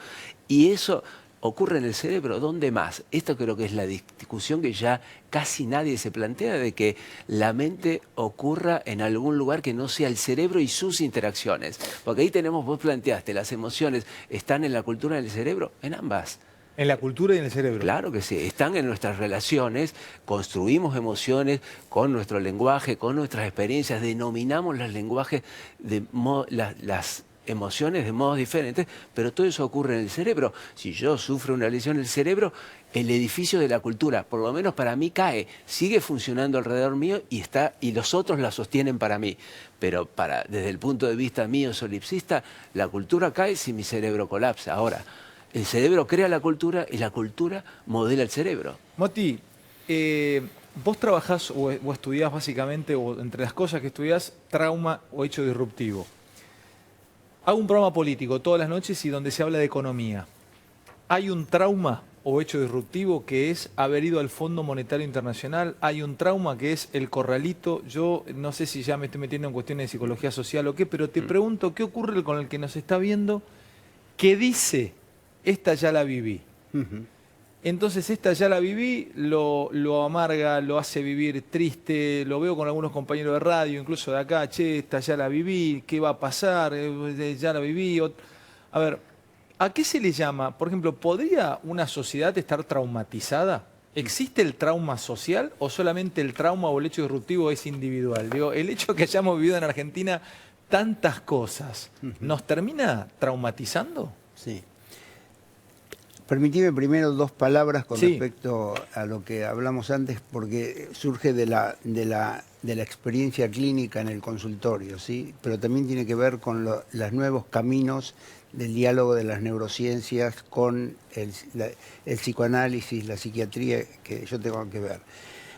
y eso ocurre en el cerebro. ¿Dónde más? Esto creo que es la discusión que ya casi nadie se plantea, de que la mente ocurra en algún lugar que no sea el cerebro y sus interacciones. Porque ahí tenemos, vos planteaste, las emociones están en la cultura del cerebro, en ambas. En la cultura y en el cerebro. Claro que sí, están en nuestras relaciones, construimos emociones con nuestro lenguaje, con nuestras experiencias, denominamos los lenguajes, las emociones de modos diferentes, pero todo eso ocurre en el cerebro. Si yo sufro una lesión en el cerebro, el edificio de la cultura, por lo menos para mí, cae, sigue funcionando alrededor mío y los otros la sostienen para mí. Pero desde el punto de vista mío solipsista, la cultura cae si mi cerebro colapsa. Ahora, el cerebro crea la cultura y la cultura modela el cerebro. Moti, vos trabajás o estudiás básicamente, o entre las cosas que estudiás, trauma o hecho disruptivo. Hago un programa político todas las noches y donde se habla de economía. Hay un trauma o hecho disruptivo que es haber ido al Fondo Monetario Internacional. Hay un trauma que es el corralito. Yo no sé si ya me estoy metiendo en cuestiones de psicología social o qué, pero te pregunto, ¿qué ocurre con el que nos está viendo que dice, esta ya la viví? Entonces esta ya la viví, lo amarga, lo hace vivir triste, lo veo con algunos compañeros de radio, incluso de acá, che, esta ya la viví, ¿qué va a pasar? Ya la viví. A ver, ¿a qué se le llama? Por ejemplo, ¿podría una sociedad estar traumatizada? ¿Existe el trauma social o solamente el trauma o el hecho disruptivo es individual? Digo, el hecho de que hayamos vivido en Argentina tantas cosas, ¿nos termina traumatizando? Sí. Permitime primero dos palabras con respecto a lo que hablamos antes, porque surge de la experiencia clínica en el consultorio, ¿sí? Pero también tiene que ver con los nuevos caminos del diálogo de las neurociencias con el psicoanálisis, la psiquiatría que yo tengo que ver.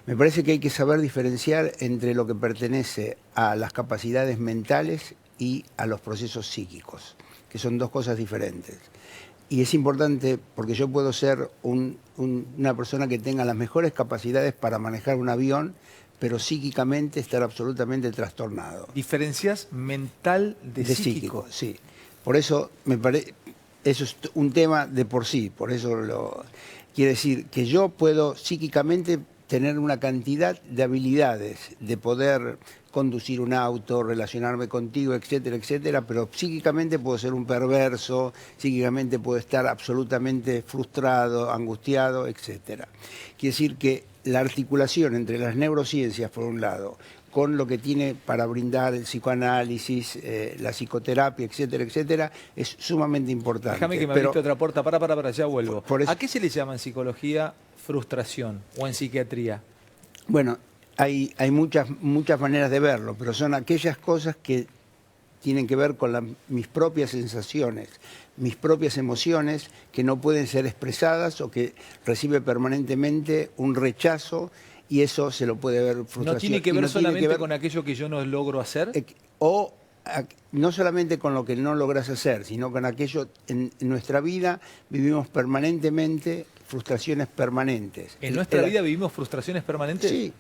Me parece que hay que saber diferenciar entre lo que pertenece a las capacidades mentales y a los procesos psíquicos, que son dos cosas diferentes. Y es importante porque yo puedo ser una persona que tenga las mejores capacidades para manejar un avión, pero psíquicamente estar absolutamente trastornado. ¿Diferencias mental de psíquico? Sí. Por eso eso es un tema de por sí. Por eso quiere decir que yo puedo psíquicamente tener una cantidad de habilidades de poder conducir un auto, relacionarme contigo, etcétera, etcétera, pero psíquicamente puedo ser un perverso, psíquicamente puedo estar absolutamente frustrado, angustiado, etcétera. Quiere decir que la articulación entre las neurociencias, por un lado, con lo que tiene para brindar el psicoanálisis, la psicoterapia, etcétera, etcétera, es sumamente importante. Déjame que me abriste otra puerta, para, ya vuelvo. Por eso, ¿a qué se le llama en psicología frustración o en psiquiatría? Bueno, hay muchas maneras de verlo, pero son aquellas cosas que tienen que ver con mis propias sensaciones, mis propias emociones que no pueden ser expresadas o que recibe permanentemente un rechazo y eso se lo puede ver frustración. ¿No tiene que ver solamente con aquello que yo no logro hacer? O no solamente con lo que no logras hacer, sino con aquello en nuestra vida vivimos permanentemente frustraciones permanentes. ¿En nuestra vida vivimos frustraciones permanentes? Sí,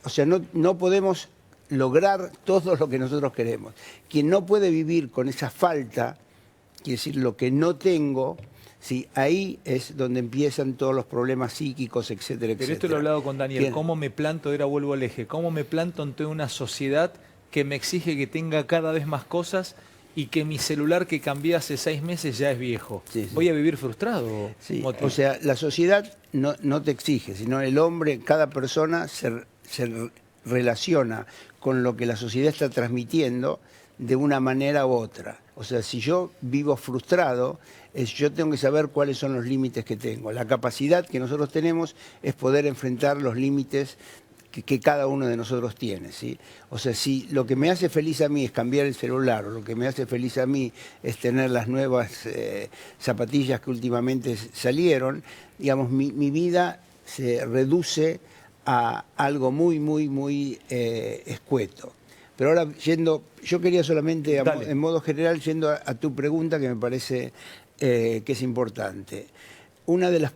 o sea, no podemos lograr todo lo que nosotros queremos. Quien no puede vivir con esa falta, quiere decir lo que no tengo, sí, ahí es donde empiezan todos los problemas psíquicos, etcétera, etcétera. Pero esto lo he hablado con Daniel, Bien. ¿Cómo me planto? Ahora vuelvo al eje. ¿Cómo me planto ante una sociedad que me exige que tenga cada vez más cosas y que mi celular que cambié hace 6 meses ya es viejo? Sí. ¿Voy a vivir frustrado? Sí, Moti? o sea, la sociedad no te exige, sino el hombre, cada persona se relaciona con lo que la sociedad está transmitiendo de una manera u otra. O sea, si yo vivo frustrado, yo tengo que saber cuáles son los límites que tengo. La capacidad que nosotros tenemos es poder enfrentar los límites que cada uno de nosotros tiene, ¿sí? O sea, si lo que me hace feliz a mí es cambiar el celular, o lo que me hace feliz a mí es tener las nuevas zapatillas que últimamente salieron, digamos, mi vida se reduce a algo muy escueto. Pero ahora, yo quería solamente, en modo general, yendo a tu pregunta, que me parece que es importante. Una de las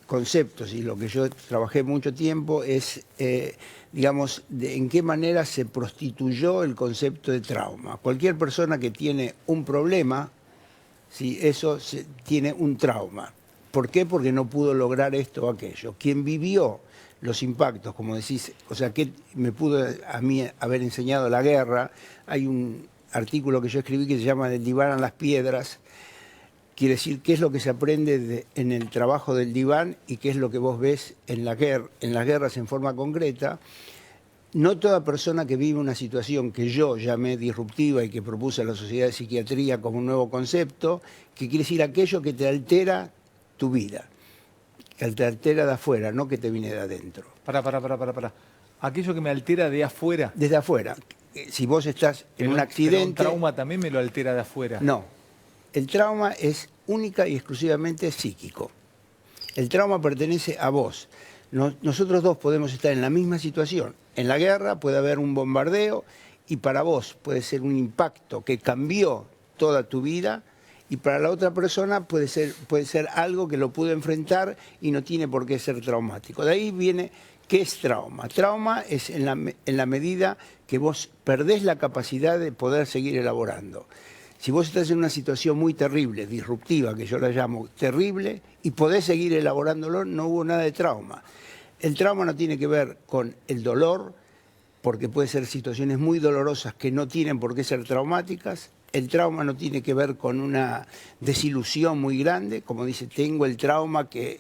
conceptos y lo que yo trabajé mucho tiempo es, digamos, en qué manera se prostituyó el concepto de trauma. Cualquier persona que tiene un problema, ¿sí? Eso tiene un trauma. ¿Por qué? Porque no pudo lograr esto o aquello. Quien vivió los impactos, como decís, o sea, que me pudo a mí haber enseñado la guerra, hay un artículo que yo escribí que se llama "Del diván a las piedras", Quiere decir qué es lo que se aprende en el trabajo del diván y qué es lo que vos ves en las guerras en forma concreta. No toda persona que vive una situación que yo llamé disruptiva y que propuse a la Sociedad de Psiquiatría como un nuevo concepto, que quiere decir aquello que te altera tu vida, que te altera de afuera, no que te viene de adentro. Para. Aquello que me altera de afuera. Desde afuera. Si vos estás en un Pero accidente... un trauma también me lo altera de afuera. No. El trauma es única y exclusivamente psíquico. El trauma pertenece a vos. Nosotros dos podemos estar en la misma situación. En la guerra puede haber un bombardeo y para vos puede ser un impacto que cambió toda tu vida y para la otra persona puede ser algo que lo pudo enfrentar y no tiene por qué ser traumático. De ahí viene, ¿qué es trauma? Trauma es en la medida que vos perdés la capacidad de poder seguir elaborando. Si vos estás en una situación muy terrible, disruptiva, que yo la llamo terrible, y podés seguir elaborándolo, no hubo nada de trauma. El trauma no tiene que ver con el dolor, porque puede ser situaciones muy dolorosas que no tienen por qué ser traumáticas. El trauma no tiene que ver con una desilusión muy grande, como dice, tengo el trauma que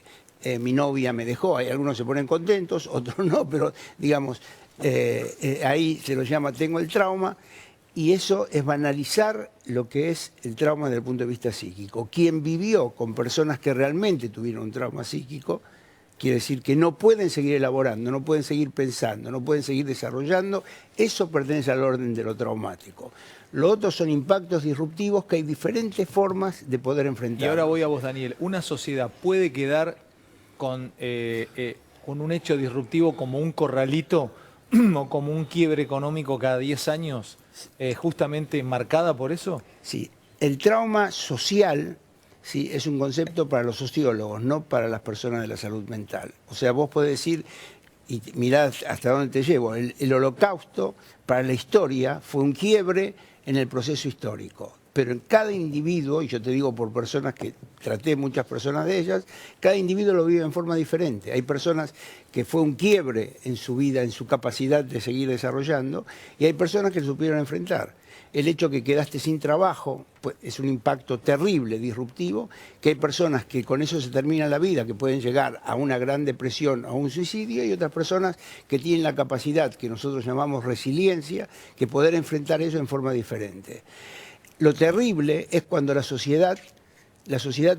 mi novia me dejó. Hay algunos se ponen contentos, otros no, pero digamos, ahí se lo llama tengo el trauma. Y eso es banalizar lo que es el trauma desde el punto de vista psíquico. Quien vivió con personas que realmente tuvieron un trauma psíquico, quiere decir que no pueden seguir elaborando, no pueden seguir pensando, no pueden seguir desarrollando, eso pertenece al orden de lo traumático. Lo otro son impactos disruptivos que hay diferentes formas de poder enfrentar. Y ahora voy a vos, Daniel. ¿Una sociedad puede quedar con un hecho disruptivo como un corralito o como un quiebre económico cada 10 años, justamente marcada por eso? Sí, el trauma social, sí, es un concepto para los sociólogos, no para las personas de la salud mental. O sea, vos podés decir, y mirá hasta dónde te llevo, el Holocausto para la historia fue un quiebre en el proceso histórico. Pero en cada individuo, y yo te digo por personas que traté muchas personas de ellas, cada individuo lo vive en forma diferente. Hay personas que fue un quiebre en su vida, en su capacidad de seguir desarrollando, y hay personas que lo supieron enfrentar. El hecho que quedaste sin trabajo pues, es un impacto terrible, disruptivo, que hay personas que con eso se termina la vida, que pueden llegar a una gran depresión, a un suicidio, y otras personas que tienen la capacidad que nosotros llamamos resiliencia, que poder enfrentar eso en forma diferente. Lo terrible es cuando la sociedad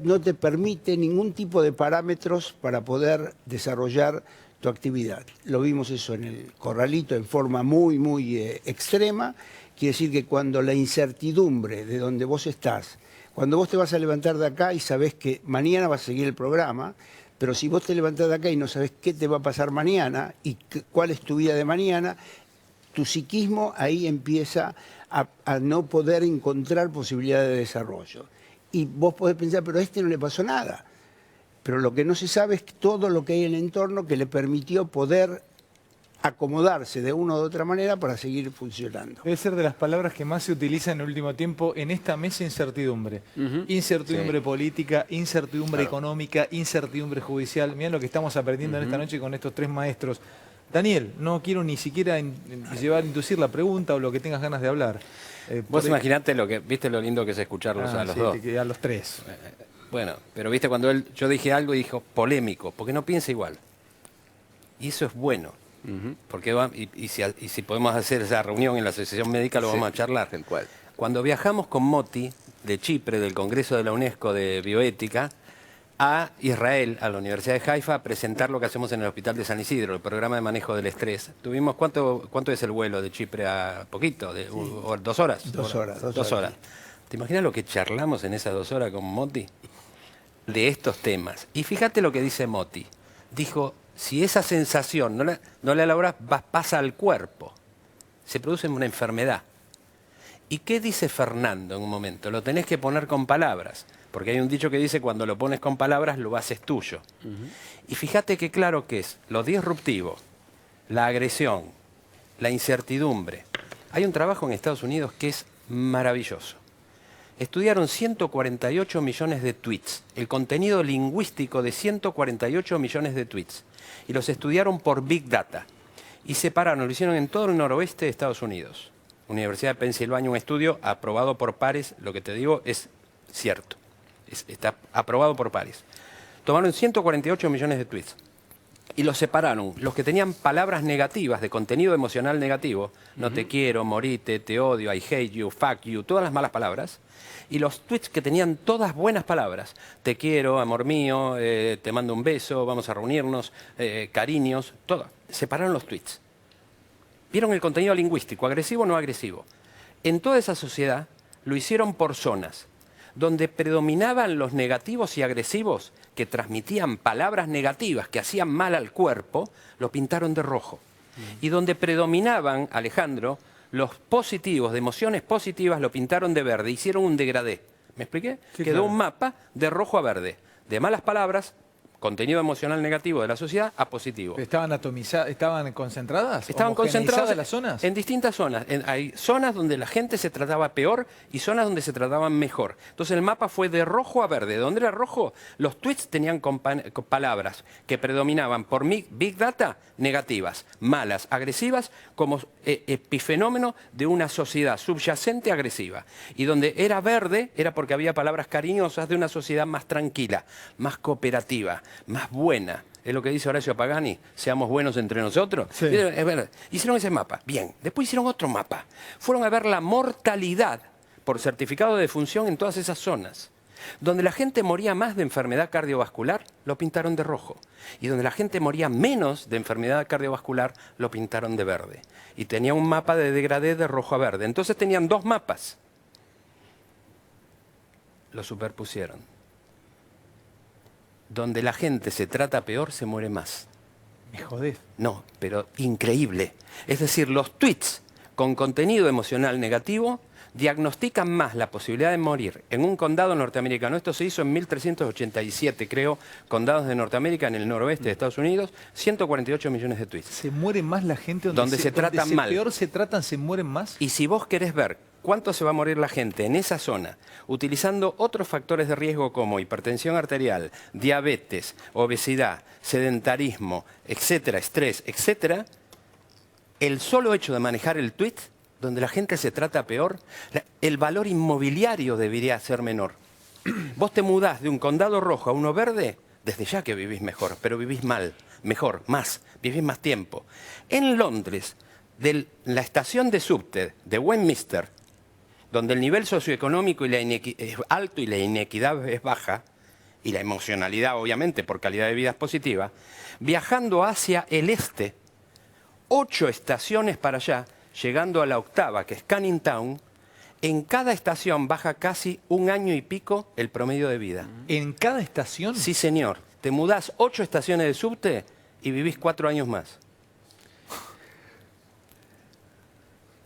no te permite ningún tipo de parámetros para poder desarrollar tu actividad. Lo vimos eso en el corralito en forma muy extrema. Quiere decir que cuando la incertidumbre de donde vos estás, cuando vos te vas a levantar de acá y sabés que mañana vas a seguir el programa, pero si vos te levantás de acá y no sabés qué te va a pasar mañana y cuál es tu vida de mañana, tu psiquismo ahí empieza a no poder encontrar posibilidades de desarrollo. Y vos podés pensar, pero a este no le pasó nada. Pero lo que no se sabe es todo lo que hay en el entorno que le permitió poder acomodarse de una u otra manera para seguir funcionando. Debe ser de las palabras que más se utilizan en el último tiempo en esta mesa, incertidumbre. Incertidumbre política, incertidumbre económica, incertidumbre judicial. Mirá lo que estamos aprendiendo en esta noche con estos tres maestros. Daniel, no quiero ni siquiera inducir la pregunta o lo que tengas ganas de hablar. Vos imaginate viste lo lindo que es escucharlos a los dos. A los tres. Bueno, pero viste cuando yo dije algo y dijo polémico, porque no piensa igual. Y eso es bueno. Porque si podemos hacer esa reunión en la Asociación Médica, lo vamos a charlar. Cuando viajamos con Moti de Chipre, del Congreso de la UNESCO de Bioética, a Israel, a la Universidad de Haifa, a presentar lo que hacemos en el Hospital de San Isidro, el programa de manejo del estrés. Tuvimos, ¿cuánto es el vuelo de Chipre a poquito? ¿2 horas? 2 horas. 2 horas. ¿Te imaginas lo que charlamos en esas 2 horas con Moti? De estos temas. Y fíjate lo que dice Moti. Dijo, si esa sensación no la elaboras, pasa al cuerpo. Se produce una enfermedad. ¿Y qué dice Fernando en un momento? Lo tenés que poner con palabras. Porque hay un dicho que dice, cuando lo pones con palabras, lo haces tuyo. Y fíjate qué claro que es lo disruptivo, la agresión, la incertidumbre. Hay un trabajo en Estados Unidos que es maravilloso. Estudiaron 148 millones de tweets, el contenido lingüístico de 148 millones de tweets. Y los estudiaron por Big Data. Y separaron, lo hicieron en todo el noroeste de Estados Unidos. Universidad de Pensilvania, un estudio aprobado por pares, lo que te digo es cierto. está aprobado por pares. Tomaron 148 millones de tweets y los separaron. Los que tenían palabras negativas, de contenido emocional negativo, no te quiero, morite, te odio, I hate you, fuck you, todas las malas palabras, y los tweets que tenían todas buenas palabras, te quiero, amor mío, te mando un beso, vamos a reunirnos, cariños, todo. Separaron los tweets. Vieron el contenido lingüístico, agresivo o no agresivo. En toda esa sociedad lo hicieron por zonas, donde predominaban los negativos y agresivos que transmitían palabras negativas que hacían mal al cuerpo, lo pintaron de rojo. Y donde predominaban, Alejandro, los positivos, de emociones positivas, lo pintaron de verde, hicieron un degradé. ¿Me expliqué? Sí, Quedó claro. un mapa de rojo a verde, de malas palabras, contenido emocional negativo de la sociedad, a positivo. ¿Estaban atomizadas, estaban concentradas? Estaban concentrados ¿Homogeneizadas las zonas? en distintas zonas. Hay zonas donde la gente se trataba peor y zonas donde se trataban mejor. Entonces el mapa fue de rojo a verde. Donde era rojo, los tweets tenían con palabras que predominaban por Big Data negativas, malas, agresivas, como epifenómeno de una sociedad subyacente agresiva. Y donde era verde era porque había palabras cariñosas de una sociedad más tranquila, más cooperativa, más buena. Es lo que dice Horacio Pagani, seamos buenos entre nosotros. Sí. Es verdad. Hicieron ese mapa, bien. Después hicieron otro mapa. Fueron a ver la mortalidad por certificado de defunción en todas esas zonas. Donde la gente moría más de enfermedad cardiovascular, lo pintaron de rojo. Y donde la gente moría menos de enfermedad cardiovascular, lo pintaron de verde. Y tenía un mapa de degradé de rojo a verde. Entonces tenían dos mapas. Lo superpusieron. Donde la gente se trata peor, se muere más. Me jodés. No, pero increíble. Es decir, los tweets con contenido emocional negativo diagnostican más la posibilidad de morir en un condado norteamericano. Esto se hizo en 1387, creo, condados de Norteamérica, en el noroeste de Estados Unidos, 148 millones de tweets. ¿Se muere más la gente Donde se tratan mal. peor se tratan, se mueren más? Y si vos querés ver cuánto se va a morir la gente en esa zona, utilizando otros factores de riesgo como hipertensión arterial, diabetes, obesidad, sedentarismo, etcétera, estrés, etcétera, el solo hecho de manejar el tweet, donde la gente se trata peor, el valor inmobiliario debería ser menor. Vos te mudás de un condado rojo a uno verde, desde ya que vivís mejor, pero vivís mal, mejor, más, vivís más tiempo. En Londres, de la estación de subte de Westminster, donde el nivel socioeconómico es alto y la inequidad es baja, y la emocionalidad, obviamente, por calidad de vida es positiva, viajando hacia el este, 8 estaciones para allá, llegando a la octava, que es Canning Town, en cada estación baja casi 1 año y pico el promedio de vida. ¿En cada estación? Sí, señor. Te mudás 8 estaciones de subte y vivís 4 años más.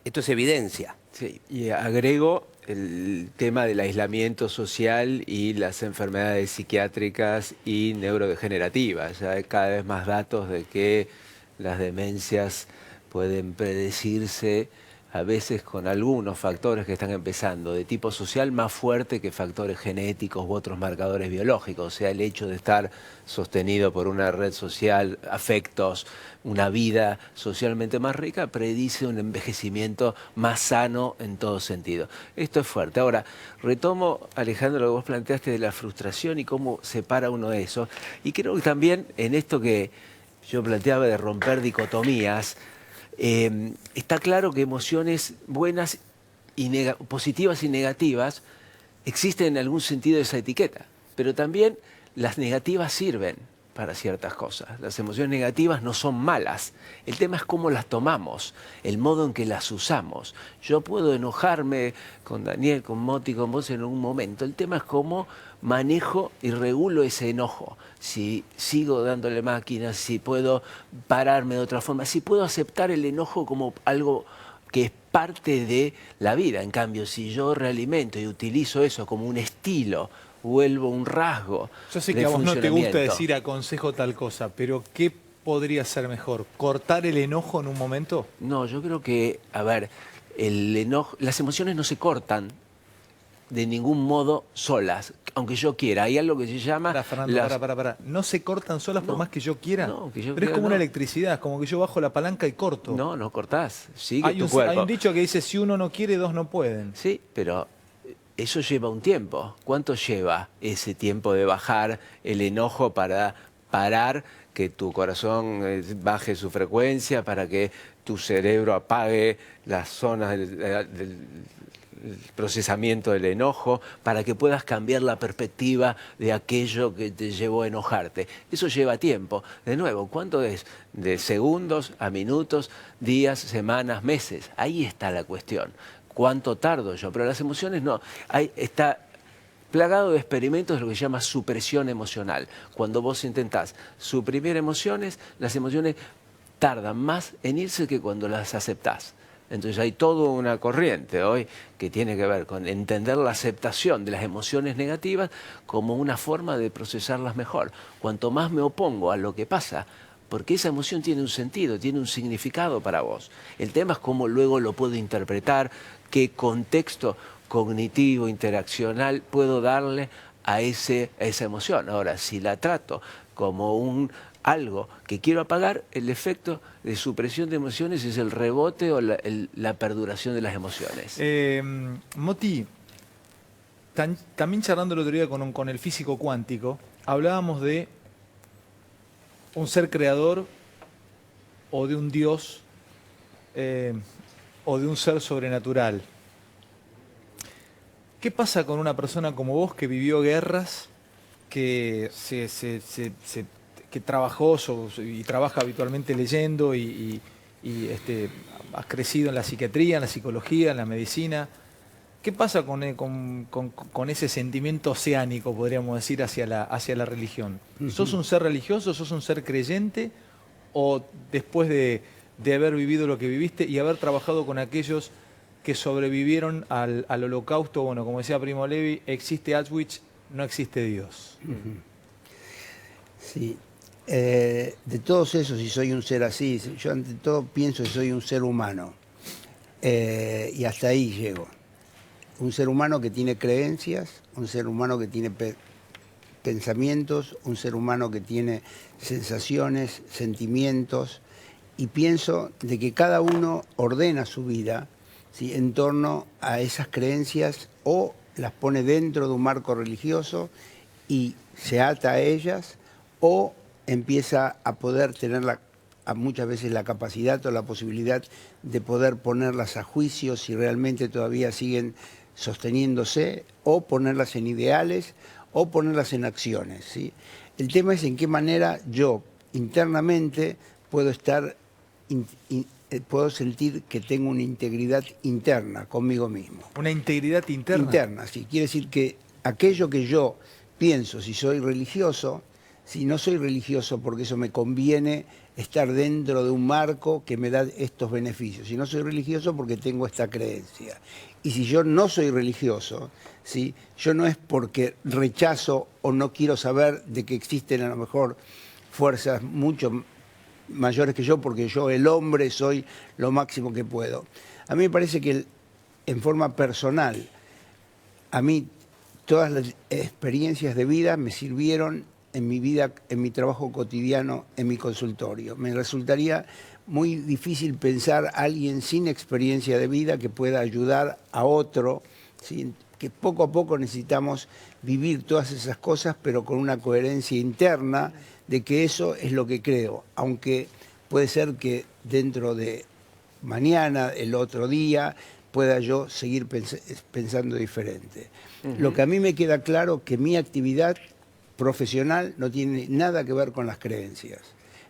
Esto es evidencia. Sí, y agrego el tema del aislamiento social y las enfermedades psiquiátricas y neurodegenerativas. Ya hay cada vez más datos de que las demencias pueden predecirse a veces con algunos factores que están empezando, de tipo social más fuerte que factores genéticos u otros marcadores biológicos. O sea, el hecho de estar sostenido por una red social, afectos, una vida socialmente más rica, predice un envejecimiento más sano en todo sentido. Esto es fuerte. Ahora, retomo, Alejandro, lo que vos planteaste de la frustración y cómo separa uno de eso. Y creo que también en esto que yo planteaba de romper dicotomías, está claro que emociones buenas y positivas y negativas existen en algún sentido de esa etiqueta, pero también las negativas sirven para ciertas cosas. Las emociones negativas no son malas. El tema es cómo las tomamos, el modo en que las usamos. Yo puedo enojarme con Daniel, con Moti, con vos en un momento. El tema es cómo manejo y regulo ese enojo. Si sigo dándole máquinas, si puedo pararme de otra forma, si puedo aceptar el enojo como algo que es parte de la vida. En cambio, si yo realimento y utilizo eso como un estilo, vuelvo un rasgo. Yo sé que de a vos no te gusta funcionamiento. decir aconsejo tal cosa, pero ¿qué podría ser mejor? ¿Cortar el enojo en un momento? No, yo creo que, a ver, el enojo, las emociones no se cortan de ningún modo solas, aunque yo quiera. Hay algo que se llama... Pará, Fernando, pará. ¿No se cortan solas por No, más que yo quiera? no, que yo Pero es quiera, como no. una electricidad, es como que yo bajo la palanca y corto. No cortás, sigue Hay tu un cuerpo. dicho que dice, si uno no quiere, dos no pueden. Sí, pero eso lleva un tiempo. ¿Cuánto lleva ese tiempo de bajar el enojo para parar que tu corazón baje su frecuencia, para que tu cerebro apague las zonas del procesamiento del enojo, para que puedas cambiar la perspectiva de aquello que te llevó a enojarte? Eso lleva tiempo. De nuevo, ¿cuánto es? De segundos a minutos, días, semanas, meses. Ahí está la cuestión. ¿Cuánto tardo yo? Pero las emociones no. Está plagado de experimentos de lo que se llama supresión emocional. Cuando vos intentás suprimir emociones, las emociones tardan más en irse que cuando las aceptás. Entonces hay toda una corriente hoy que tiene que ver con entender la aceptación de las emociones negativas como una forma de procesarlas mejor. Cuanto más me opongo a lo que pasa, porque esa emoción tiene un sentido, tiene un significado para vos. El tema es cómo luego lo puedo interpretar, qué contexto cognitivo, interaccional puedo darle a esa emoción. Ahora, si la trato como algo que quiero apagar, el efecto de supresión de emociones es el rebote o la perduración de las emociones. Moti, también charlando el otro día con el físico cuántico, hablábamos de un ser creador o de un dios o de un ser sobrenatural. ¿Qué pasa con una persona como vos que vivió guerras, que que trabajó y trabaja habitualmente leyendo y has crecido en la psiquiatría, en la psicología, en la medicina? ¿Qué pasa con ese sentimiento oceánico, podríamos decir, hacia la religión? ¿Sos un ser religioso, sos un ser creyente, o después de haber vivido lo que viviste y haber trabajado con aquellos que sobrevivieron al holocausto, bueno, como decía Primo Levi, existe Auschwitz, no existe Dios? Sí. De todos esos, si soy un ser así, yo ante todo pienso que soy un ser humano. Y hasta ahí llego. Un ser humano que tiene creencias, un ser humano que tiene pensamientos, un ser humano que tiene sensaciones, sentimientos, y pienso de que cada uno ordena su vida, ¿sí?, en torno a esas creencias, o las pone dentro de un marco religioso y se ata a ellas, o empieza a poder tener muchas veces la capacidad o la posibilidad de poder ponerlas a juicio si realmente todavía siguen sosteniéndose, o ponerlas en ideales, o ponerlas en acciones, ¿sí? El tema es en qué manera yo internamente puedo puedo sentir que tengo una integridad interna conmigo mismo. ¿Una integridad interna? Interna, sí. Quiere decir que aquello que yo pienso, si soy religioso, si no soy religioso porque eso me conviene estar dentro de un marco que me da estos beneficios. Si no soy religioso porque tengo esta creencia. Y si yo no soy religioso, ¿sí?, yo no es porque rechazo o no quiero saber de que existen a lo mejor fuerzas mucho mayores que yo, porque yo, el hombre, soy lo máximo que puedo. A mí me parece que en forma personal, a mí todas las experiencias de vida me sirvieron en mi vida, en mi trabajo cotidiano, en mi consultorio. Me resultaría muy difícil pensar a alguien sin experiencia de vida que pueda ayudar a otro, ¿sí?, que poco a poco necesitamos vivir todas esas cosas, pero con una coherencia interna de que eso es lo que creo, aunque puede ser que dentro de mañana, el otro día, pueda yo seguir pensando diferente. Lo que a mí me queda claro que mi actividad profesional no tiene nada que ver con las creencias.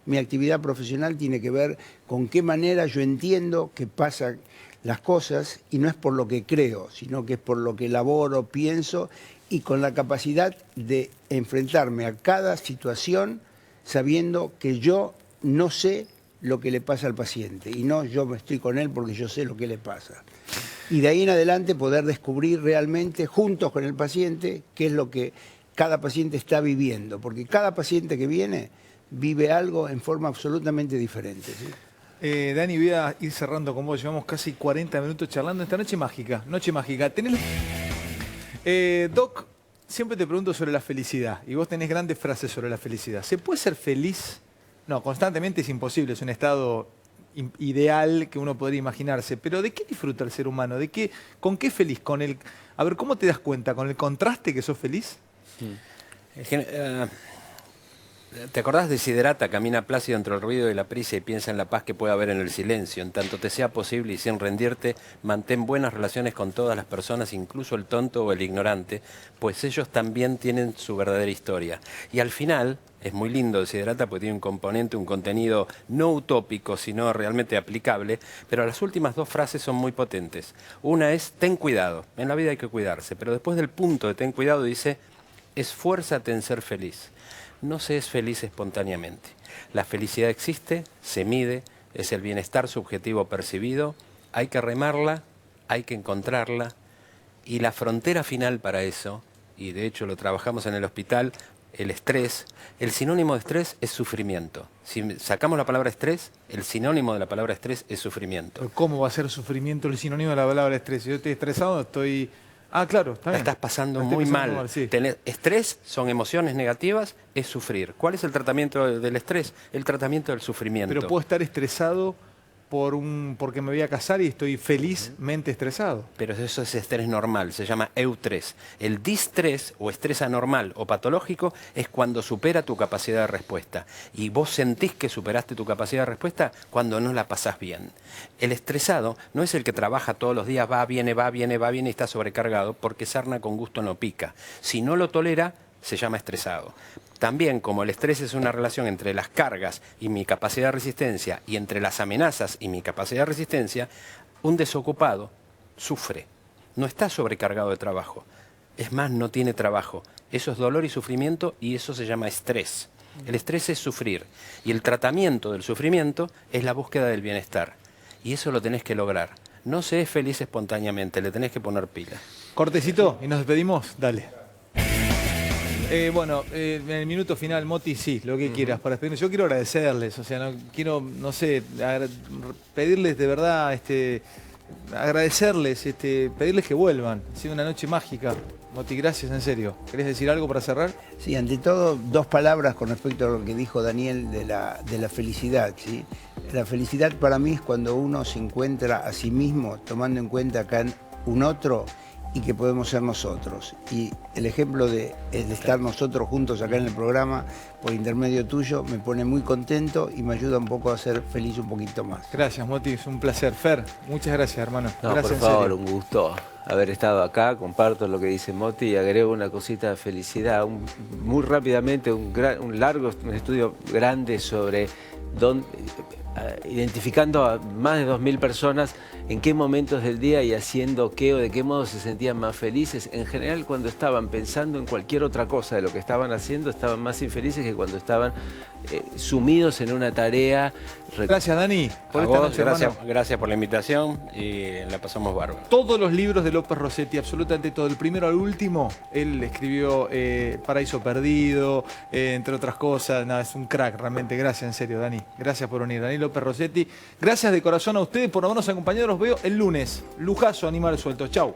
Mi actividad profesional tiene que ver con qué manera yo entiendo que pasan las cosas, y no es por lo que creo, sino que es por lo que elaboro, pienso, y con la capacidad de enfrentarme a cada situación sabiendo que yo no sé lo que le pasa al paciente, y no yo me estoy con él porque yo sé lo que le pasa. Y de ahí en adelante poder descubrir realmente, juntos con el paciente, qué es lo que cada paciente está viviendo, porque cada paciente que viene vive algo en forma absolutamente diferente, ¿sí? Dani, voy a ir cerrando con vos. Llevamos casi 40 minutos charlando esta noche mágica. Noche mágica. Doc, siempre te pregunto sobre la felicidad, y vos tenés grandes frases sobre la felicidad. ¿Se puede ser feliz? No, constantemente es imposible, es un estado ideal que uno podría imaginarse. Pero ¿de qué disfruta el ser humano? ¿Con qué feliz? A ver, ¿cómo te das cuenta? ¿Con el contraste que sos feliz? ¿Te acordás de Siderata? Camina plácido entre el ruido y la prisa y piensa en la paz que puede haber en el silencio. En tanto te sea posible y sin rendirte, mantén buenas relaciones con todas las personas, incluso el tonto o el ignorante, pues ellos también tienen su verdadera historia. Y al final, es muy lindo de Siderata porque tiene un componente, un contenido no utópico, sino realmente aplicable, pero las últimas dos frases son muy potentes. Una es, ten cuidado, en la vida hay que cuidarse, pero después del punto de ten cuidado dice, esfuérzate en ser feliz. No se es feliz espontáneamente. La felicidad existe, se mide, es el bienestar subjetivo percibido, hay que remarla, hay que encontrarla, y la frontera final para eso, y de hecho lo trabajamos en el hospital, el estrés, el sinónimo de estrés es sufrimiento. Si sacamos la palabra estrés, el sinónimo de la palabra estrés es sufrimiento. ¿Pero cómo va a ser sufrimiento el sinónimo de la palabra estrés? Si yo estoy estresado, estoy... Ah, claro, está bien. La estás pasando muy mal. Sí. Estrés son emociones negativas, es sufrir. ¿Cuál es el tratamiento del estrés? El tratamiento del sufrimiento. Pero puedo estar estresado porque me voy a casar y estoy felizmente estresado. Pero eso es estrés normal, se llama eustrés. El distrés o estrés anormal o patológico es cuando supera tu capacidad de respuesta. Y vos sentís que superaste tu capacidad de respuesta cuando no la pasás bien. El estresado no es el que trabaja todos los días, va, viene y está sobrecargado, porque sarna con gusto no pica. Si no lo tolera, se llama estresado. También, como el estrés es una relación entre las cargas y mi capacidad de resistencia y entre las amenazas y mi capacidad de resistencia, un desocupado sufre, no está sobrecargado de trabajo. Es más, no tiene trabajo. Eso es dolor y sufrimiento y eso se llama estrés. El estrés es sufrir y el tratamiento del sufrimiento es la búsqueda del bienestar. Y eso lo tenés que lograr. No se es feliz espontáneamente, le tenés que poner pila. Cortecito y nos despedimos. Dale. En el minuto final, Moti, sí, lo que quieras para despedirnos. Yo quiero agradecerles, pedirles de verdad, agradecerles, pedirles que vuelvan. Ha sido una noche mágica. Moti, gracias, en serio. ¿Querés decir algo para cerrar? Sí, ante todo, dos palabras con respecto a lo que dijo Daniel de la felicidad, ¿sí? La felicidad para mí es cuando uno se encuentra a sí mismo, tomando en cuenta acá un otro y que podemos ser nosotros. Y el ejemplo de estar nosotros juntos acá en el programa, por intermedio tuyo, me pone muy contento y me ayuda un poco a ser feliz un poquito más. Gracias, Moti, es un placer. Fer, muchas gracias, hermano. No, gracias, por favor, un gusto haber estado acá, comparto lo que dice Moti y agrego una cosita de felicidad. Muy rápidamente, un estudio grande sobre identificando a más de 2.000 personas en qué momentos del día y haciendo qué o de qué modo se sentían más felices. En general, cuando estaban pensando en cualquier otra cosa de lo que estaban haciendo, estaban más infelices que cuando estaban sumidos en una tarea. Gracias, Dani, por esta noche, gracias por la invitación y la pasamos bárbaro. Todos los libros de López Rossetti, absolutamente todo, del primero al último, él escribió Paraíso Perdido, entre otras cosas. Nada, es un crack, realmente. Gracias, en serio, Dani. Gracias por venir, Dani López Rossetti. Gracias de corazón a ustedes por habernos acompañado. Los veo el lunes. Lujazo, Animales Sueltos. Chau.